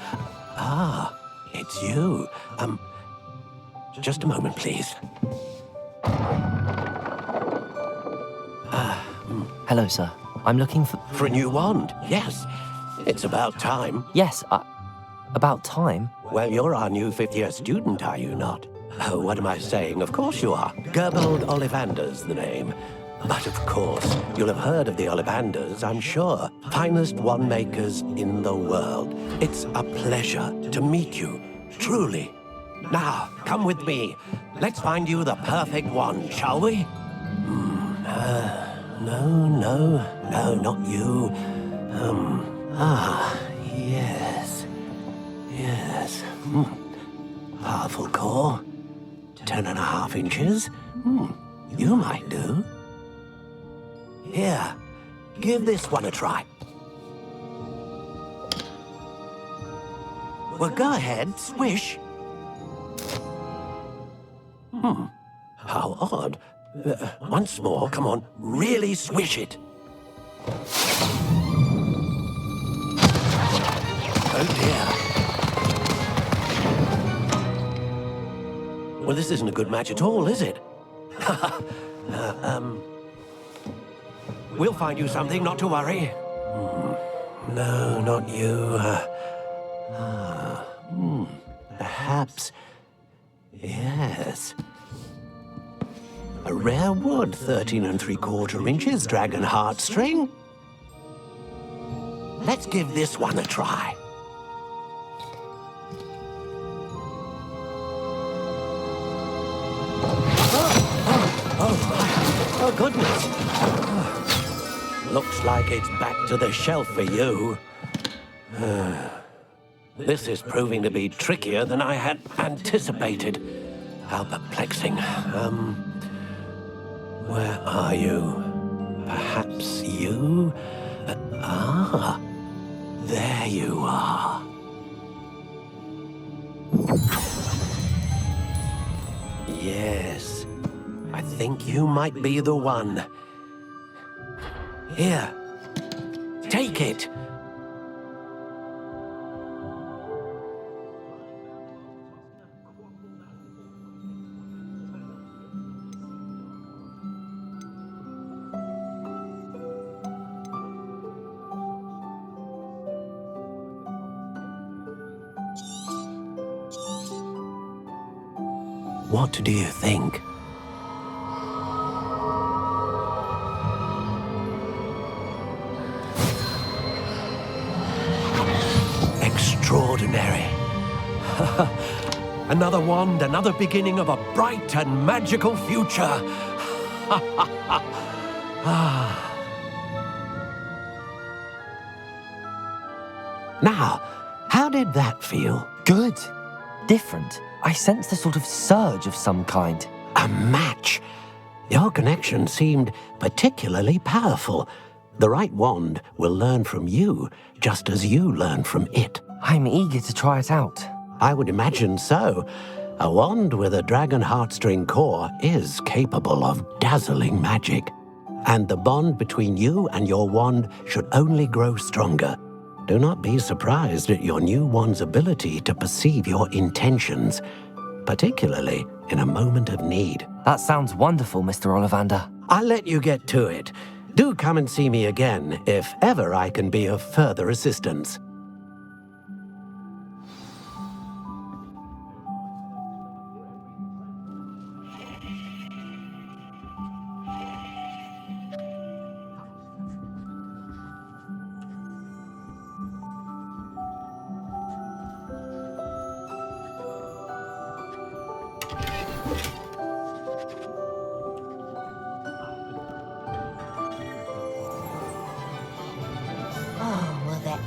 Ah, it's you. Just a moment, please. Hello, sir. I'm looking for... For a new wand, yes. It's about time. Yes, about time? Well, you're our new fifth-year student, are you not? Oh, what am I saying? Of course you are. Gerbold Ollivander's the name. But of course, you'll have heard of the Ollivanders, I'm sure. Finest wand makers in the world. It's a pleasure to meet you, truly. Now, come with me. Let's find you the perfect wand, shall we? No, not you. Yes. Powerful core. 10.5 inches. You might do. Here, give this one a try. Well, go ahead, swish. How odd. Once more, come on, really swish it. Oh dear. Well, this isn't a good match at all, is it? We'll find you something, not to worry. No, not you. Perhaps... Yes. A rare wood, 13 3/4 inches, dragon heartstring. Let's give this one a try. Oh, goodness. Looks like it's back to the shelf for you. This is proving to be trickier than I had anticipated. How perplexing. Where are you? Perhaps you? There you are. Yes, I think you might be the one. Here, take it. What do you think? Extraordinary. Another wand, another beginning of a bright and magical future. Now, how did that feel? Good. Different. I sensed a sort of surge of some kind. A match? Your connection seemed particularly powerful. The right wand will learn from you, just as you learn from it. I'm eager to try it out. I would imagine so. A wand with a dragon heartstring core is capable of dazzling magic. And the bond between you and your wand should only grow stronger. Do not be surprised at your new wand's ability to perceive your intentions, particularly in a moment of need. That sounds wonderful, Mr. Ollivander. I'll let you get to it. Do come and see me again if ever I can be of further assistance. Oh, well, that.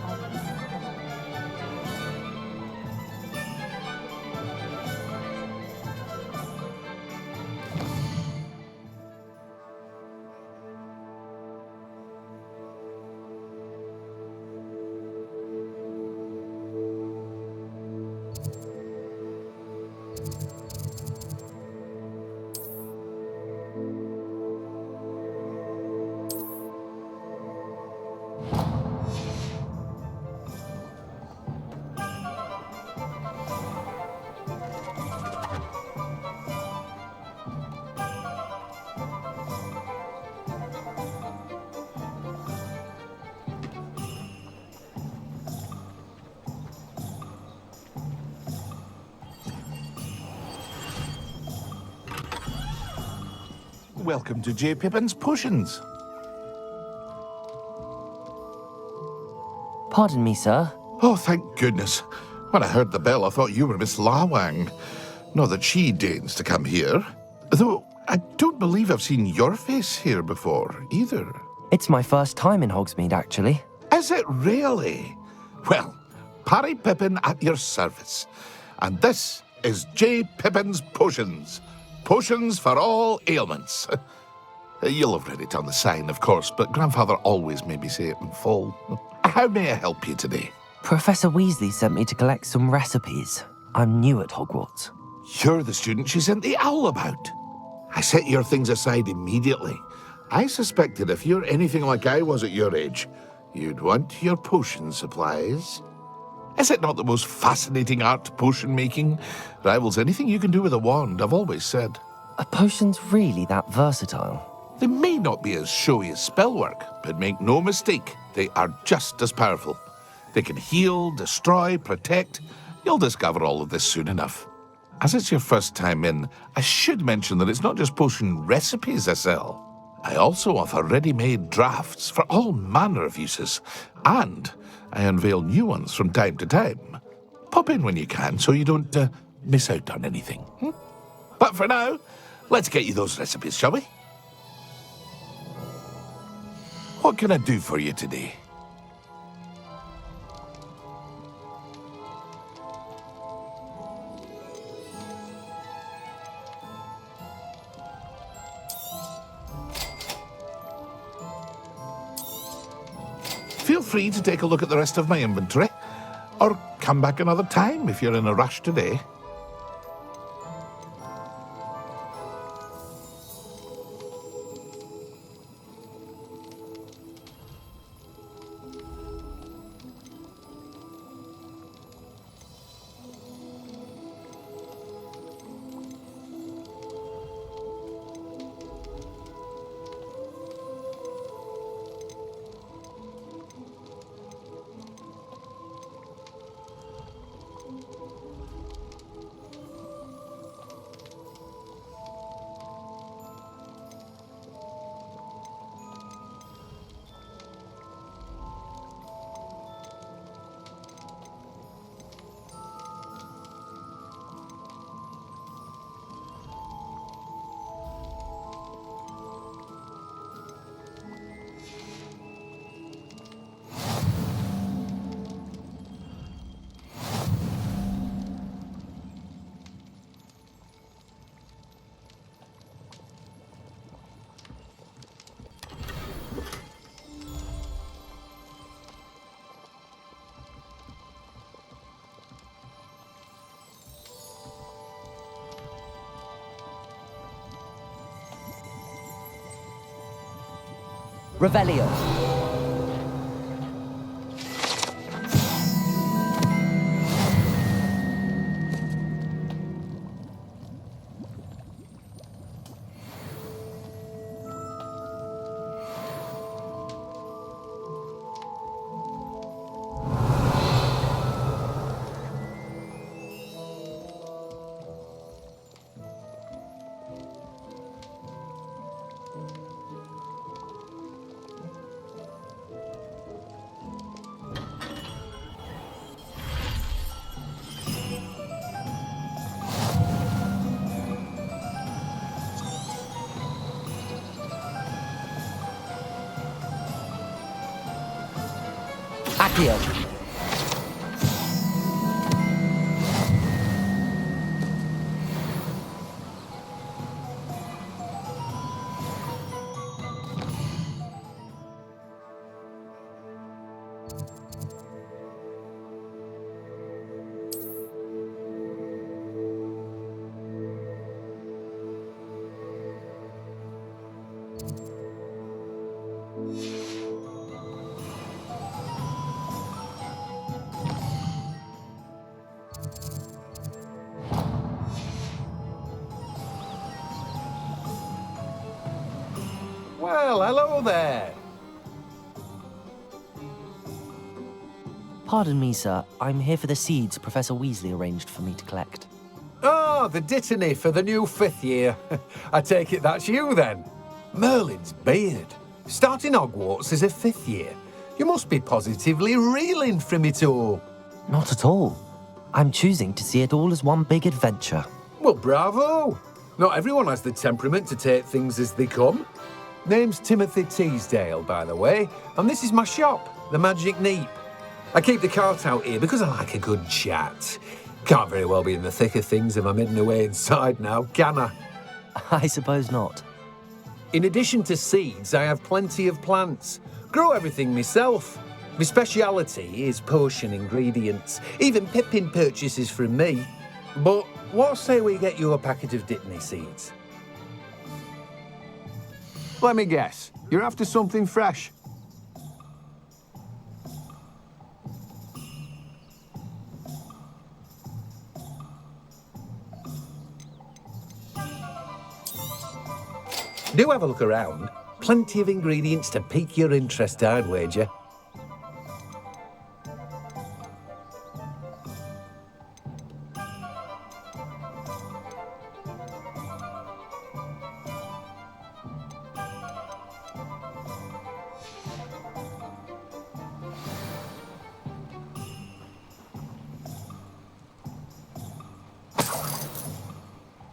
Welcome to J. Pippin's Potions. Pardon me, sir. Oh, thank goodness. When I heard the bell, I thought you were Miss Lawang. Not that she deigns to come here. Though I don't believe I've seen your face here before, either. It's my first time in Hogsmeade, actually. Is it really? Well, Parry Pippin at your service. And this is J. Pippin's Potions. Potions for all ailments. You'll have read it on the sign, of course, but Grandfather always made me say it in full. How may I help you today? Professor Weasley sent me to collect some recipes. I'm new at Hogwarts. You're the student she sent the owl about. I set your things aside immediately. I suspected if you're anything like I was at your age, you'd want your potion supplies. Is it not the most fascinating art, potion making? Rivals anything you can do with a wand, I've always said. Are potions really that versatile? They may not be as showy as spellwork, but make no mistake, they are just as powerful. They can heal, destroy, protect. You'll discover all of this soon enough. As it's your first time in, I should mention that it's not just potion recipes I sell. I also offer ready-made drafts for all manner of uses, and I unveil new ones from time to time. Pop in when you can so you don't miss out on anything. But for now, let's get you those recipes, shall we? What can I do for you today? Feel free to take a look at the rest of my inventory, or come back another time if you're in a rush today. Revelio. Accio. Well, hello there. Pardon me, sir. I'm here for the seeds Professor Weasley arranged for me to collect. Oh, the dittany for the new 5th year. I take it that's you, then. Merlin's beard. Starting Hogwarts as a 5th year. You must be positively reeling from it all. Not at all. I'm choosing to see it all as one big adventure. Well, bravo. Not everyone has the temperament to take things as they come. Name's Timothy Teasdale, by the way, and this is my shop, the Magic Neep. I keep the cart out here because I like a good chat. Can't very well be in the thick of things if I'm hidden away inside now, can I? I suppose not. In addition to seeds, I have plenty of plants. Grow everything myself. My speciality is potion ingredients. Even Pippin purchases from me. But what say we get you a packet of Dittany seeds? Let me guess. You're after something fresh. Do have a look around. Plenty of ingredients to pique your interest, I'd wager.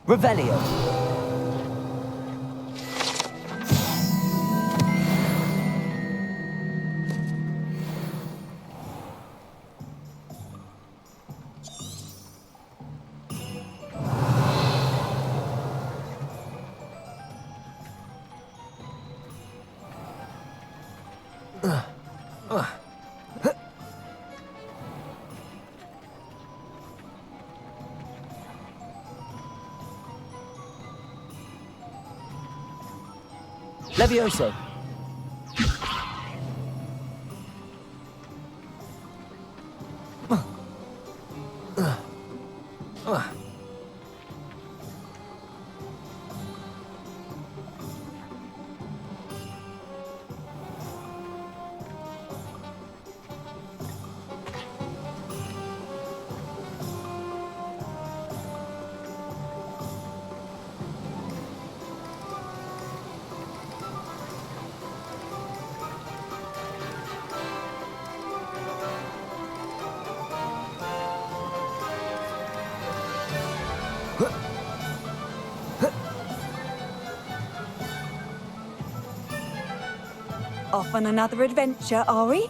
Revelio. Levioso. Off on another adventure, are we?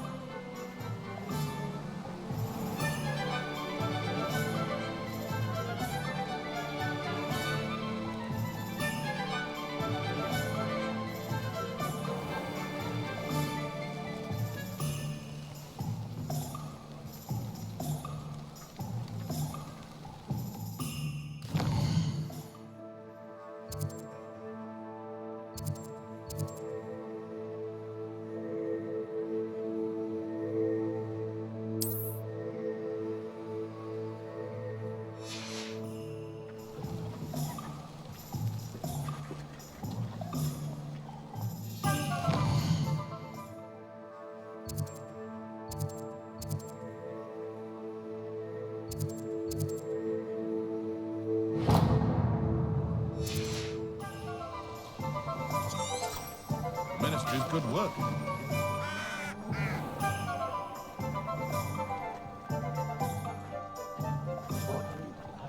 good work.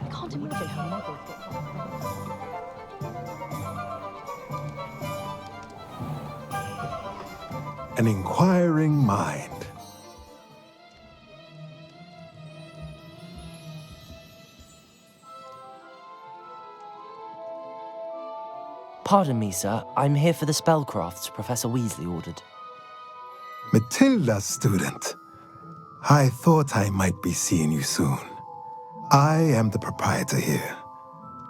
I can't imagine how muggles get An inquiring mind. Pardon me, sir. I'm here for the spellcrafts Professor Weasley ordered. Matilda, student. I thought I might be seeing you soon. I am the proprietor here,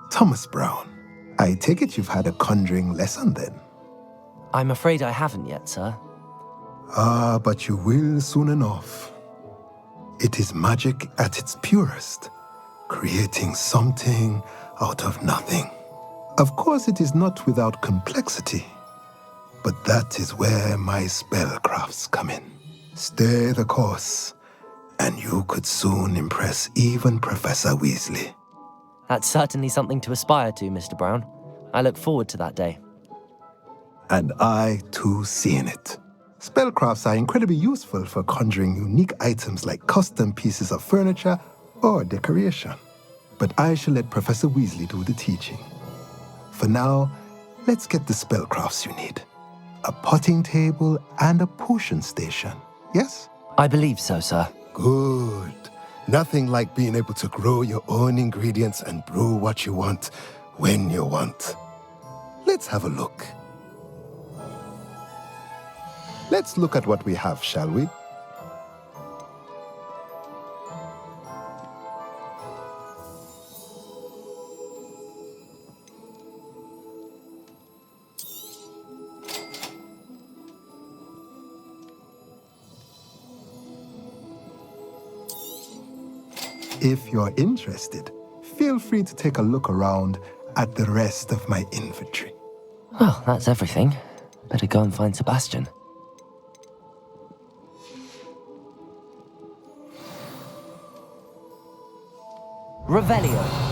Thomas Brown. I take it you've had a conjuring lesson then? I'm afraid I haven't yet, sir. Ah, but you will soon enough. It is magic at its purest, creating something out of nothing. Of course, it is not without complexity, but that is where my spellcrafts come in. Stay the course, and you could soon impress even Professor Weasley. That's certainly something to aspire to, Mr. Brown. I look forward to that day. And I, too, see in it. Spellcrafts are incredibly useful for conjuring unique items like custom pieces of furniture or decoration. But I shall let Professor Weasley do the teaching. For now, let's get the spellcrafts you need. A potting table and a potion station, yes? I believe so, sir. Good. Nothing like being able to grow your own ingredients and brew what you want when you want. Let's have a look. Let's look at what we have, shall we? If you're interested, feel free to take a look around at the rest of my inventory. Well, that's everything. Better go and find Sebastian. Revelio.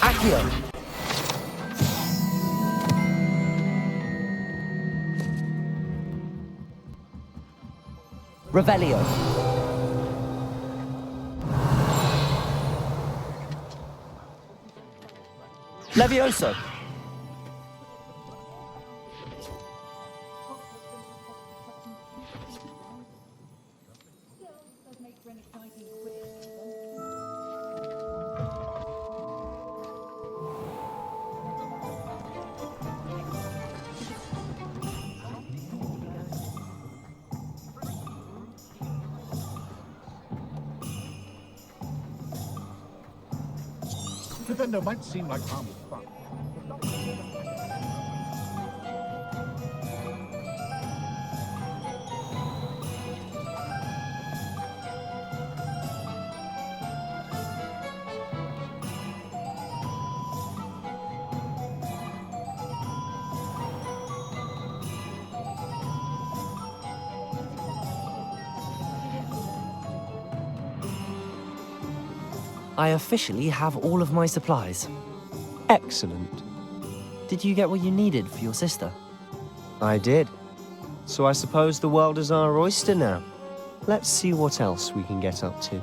Accio. Revelio. Levioso. Defender might seem like harmless fun. I officially have all of my supplies. Excellent. Did you get what you needed for your sister? I did. So I suppose the world is our oyster now. Let's see what else we can get up to.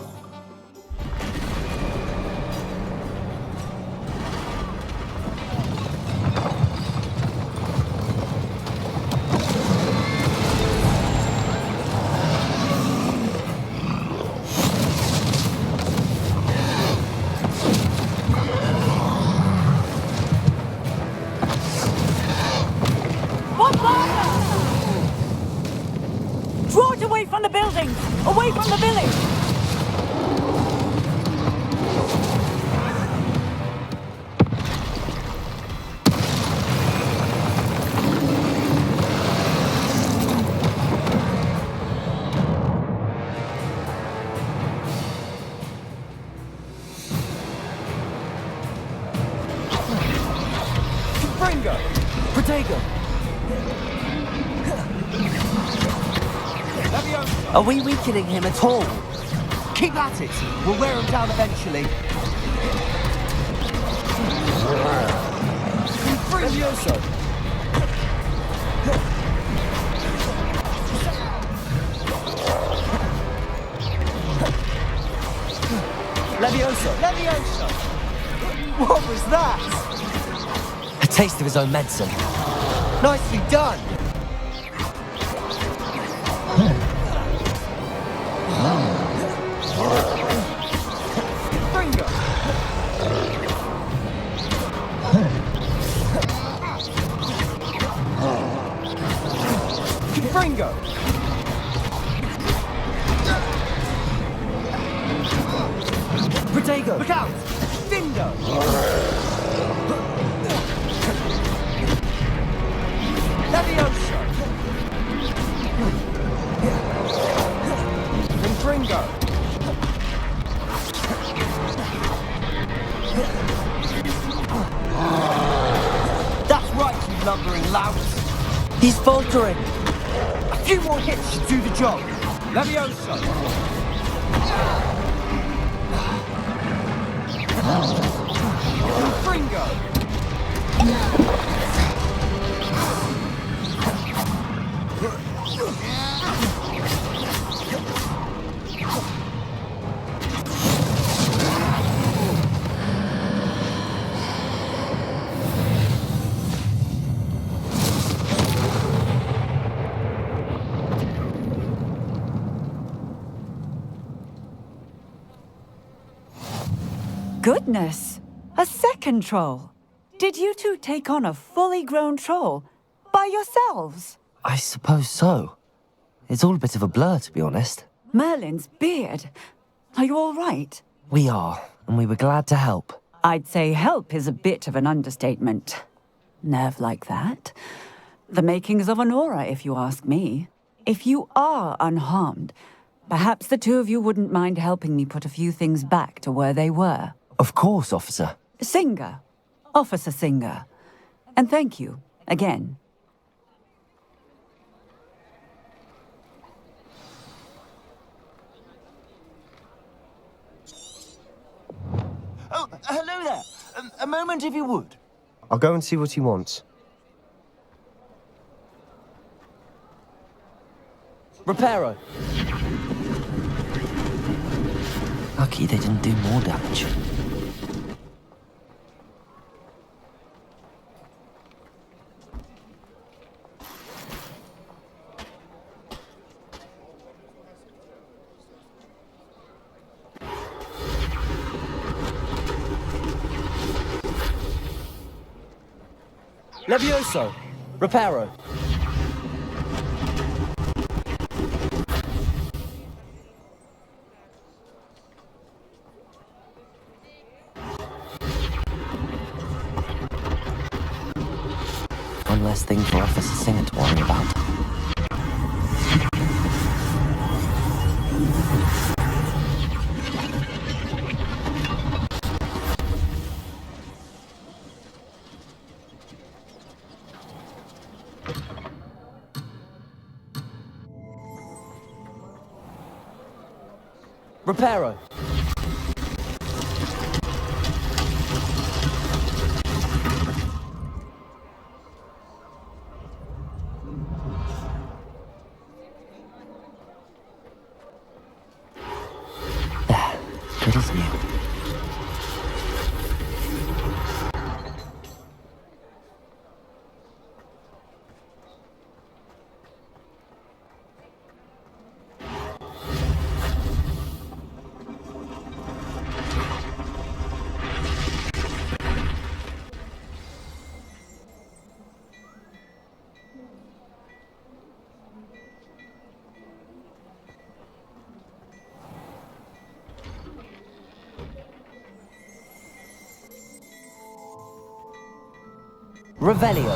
Draw it away from the buildings! Away from the village! Are we weakening him at all? Keep at it. We'll wear him down eventually. Levioso. Levioso. Levioso. What was that? A taste of his own medicine. Nicely done. Bringo. Bringo. Protego. Look out. Dindo. Levioso. And Bringo. That's right, you lumbering louts. He's faltering. A few more hits should do the job. Levioso. Bringo. Goodness! A second troll! Did you two take on a fully grown troll? By yourselves? I suppose so. It's all a bit of a blur, to be honest. Merlin's beard. Are you all right? We are, and we were glad to help. I'd say help is a bit of an understatement. Nerve like that. The makings of an aura, if you ask me. If you are unharmed, perhaps the two of you wouldn't mind helping me put a few things back to where they were. Of course, officer. Singer. Officer Singer. And thank you, again. Oh, hello there. A moment, if you would. I'll go and see what he wants. Reparo. Lucky they didn't do more damage. Levioso. Reparo. One less thing for Officer Singer to worry about. Reparo. There, good as new. Revelio.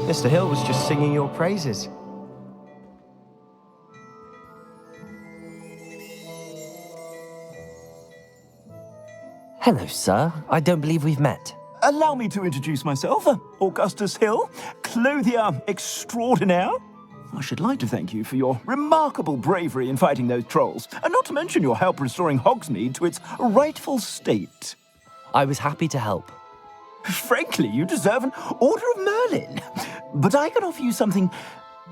Mr. Hill was just singing your praises. Hello, sir. I don't believe we've met. Allow me to introduce myself, Augustus Hill, clothier extraordinaire. I should like to thank you for your remarkable bravery in fighting those trolls, and not to mention your help restoring Hogsmeade to its rightful state. I was happy to help. Frankly, you deserve an Order of Merlin. But I can offer you something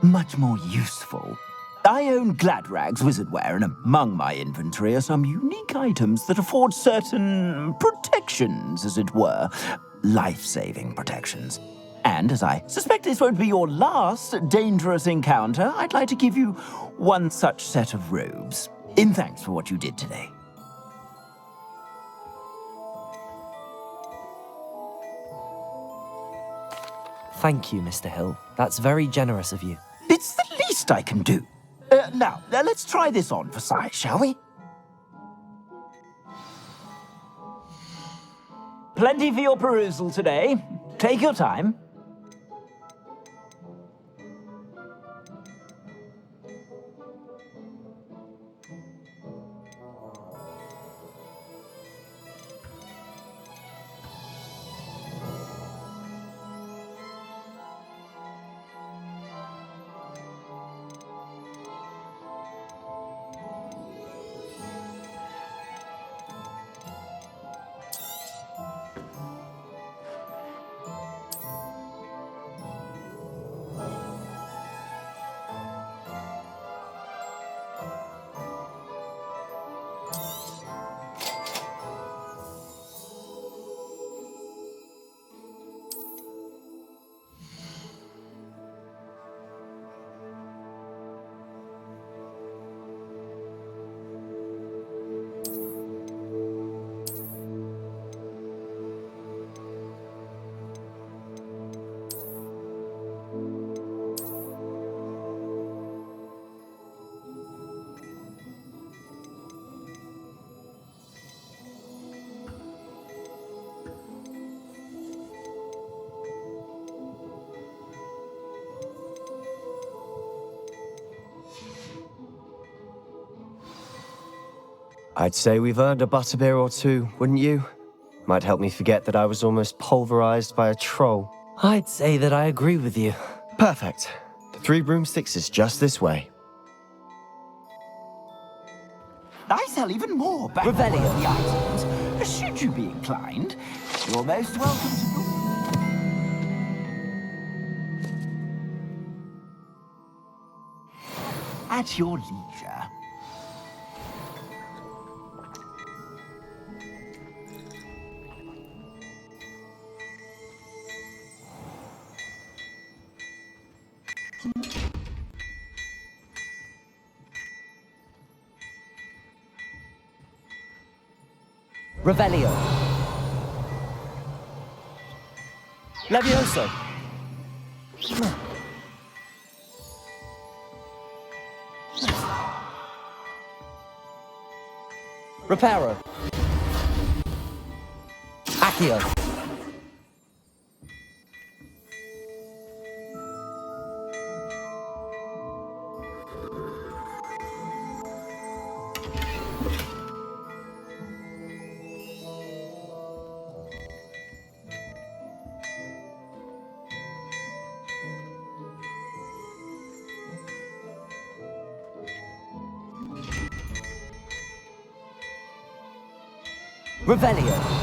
much more useful. I own Gladrag's wizardware, and among my inventory are some unique items that afford certain protections, as it were. Life-saving protections. And as I suspect this won't be your last dangerous encounter, I'd like to give you one such set of robes, in thanks for what you did today. Thank you, Mr. Hill. That's very generous of you. It's the least I can do. Now, let's try this on for size, shall we? Plenty for your perusal today. Take your time. I'd say we've earned a butterbeer or two, wouldn't you? Might help me forget that I was almost pulverized by a troll. I'd say that I agree with you. Perfect. The 3 broomsticks is just this way. I sell even more back Revelio items. Should you be inclined, you're most welcome to... At your leisure. Revelio. Levioso. Reparo. Accio. Revelio.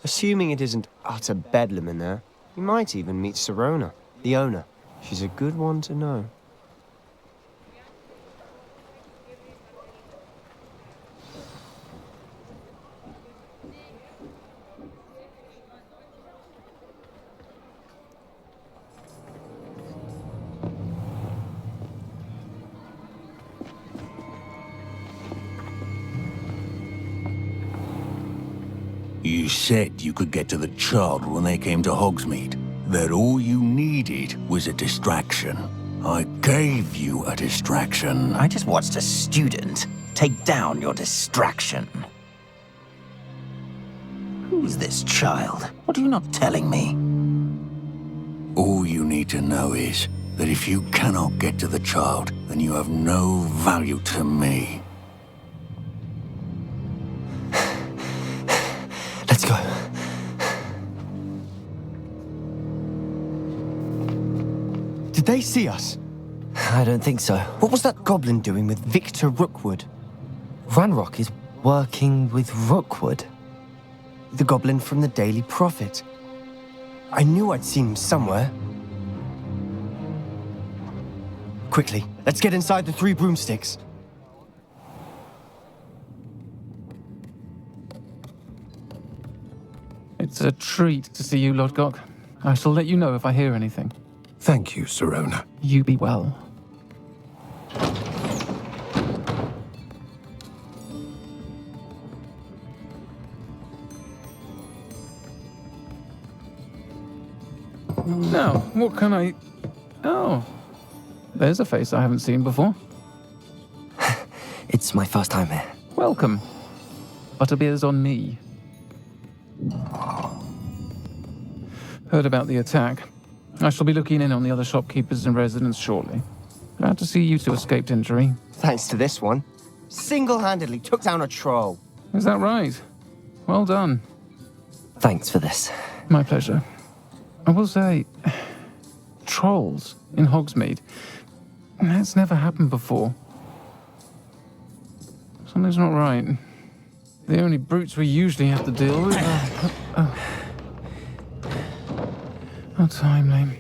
Assuming it isn't utter bedlam in there, you might even meet Sirona, the owner. She's a good one to know. You said you could get to the child when they came to Hogsmeade. That all you needed was a distraction. I gave you a distraction. I just watched a student take down your distraction. Who's this child? What are you not telling me? All you need to know is that if you cannot get to the child, then you have no value to me. Let's go. Did they see us? I don't think so. What was that goblin doing with Victor Rookwood? Ranrock is working with Rookwood. The goblin from the Daily Prophet. I knew I'd seen him somewhere. Quickly, let's get inside the 3 broomsticks. It's a treat to see you, Lodgok. I shall let you know if I hear anything. Thank you, Sirona. You be well. Now, what can I... Oh, there's a face I haven't seen before. It's my first time here. Welcome. Butterbeer's on me. Heard about the attack. I shall be looking in on the other shopkeepers and residents shortly. Glad to see you two escaped injury. Thanks to this one. Single-handedly took down a troll. Is that right? Well done. Thanks for this. My pleasure. I will say, trolls in Hogsmeade. That's never happened before. Something's not right. The only brutes we usually have to deal with are... How timely.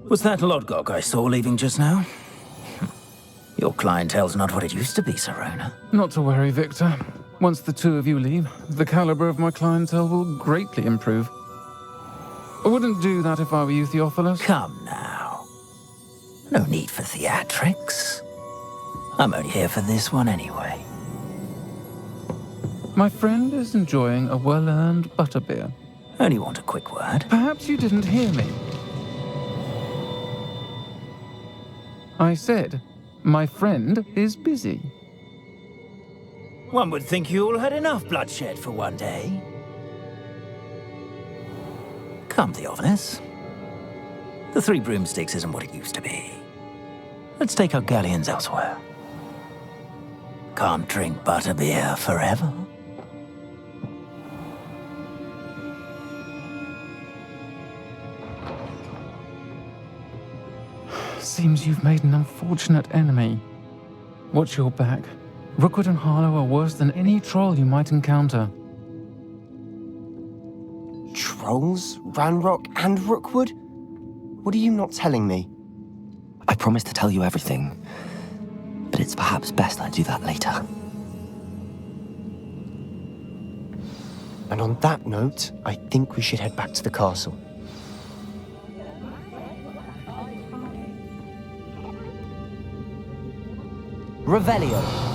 Was that Lodgok I saw leaving just now? Your clientele's not what it used to be, Sirona. Not to worry, Victor. Once the two of you leave, the caliber of my clientele will greatly improve. I wouldn't do that if I were you, Theophilus. Come now. No need for theatrics. I'm only here for this one anyway. My friend is enjoying a well-earned butterbeer. Only want a quick word. Perhaps you didn't hear me. I said, my friend is busy. One would think you all had enough bloodshed for one day. Come, Theophilus. The 3 broomsticks isn't what it used to be. Let's take our galleons elsewhere. Can't drink butterbeer forever. Seems you've made an unfortunate enemy. Watch your back. Rookwood and Harlow are worse than any troll you might encounter. Trolls? Ranrock and Rookwood? What are you not telling me? I promise to tell you everything, but it's perhaps best I do that later. And on that note, I think we should head back to the castle. Revelio.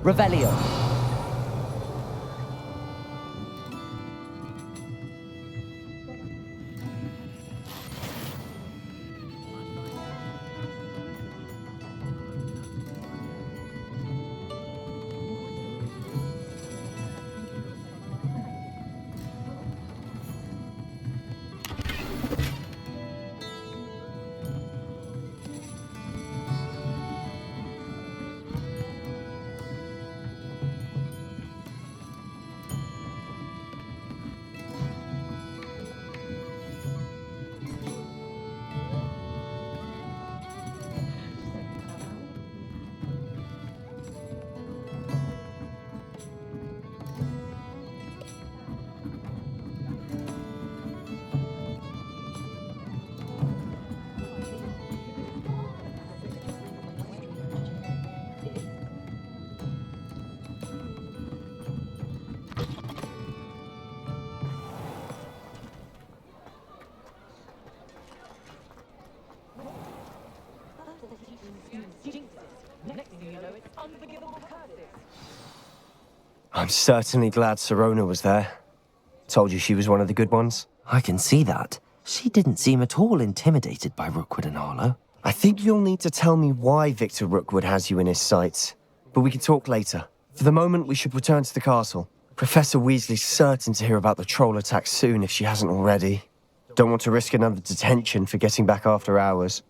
Revelio. I'm certainly glad Sirona was there. Told you she was one of the good ones. I can see that. She didn't seem at all intimidated by Rookwood and Harlow. I think you'll need to tell me why Victor Rookwood has you in his sights. But we can talk later. For the moment, we should return to the castle. Professor Weasley's certain to hear about the troll attack soon if she hasn't already. Don't want to risk another detention for getting back after hours.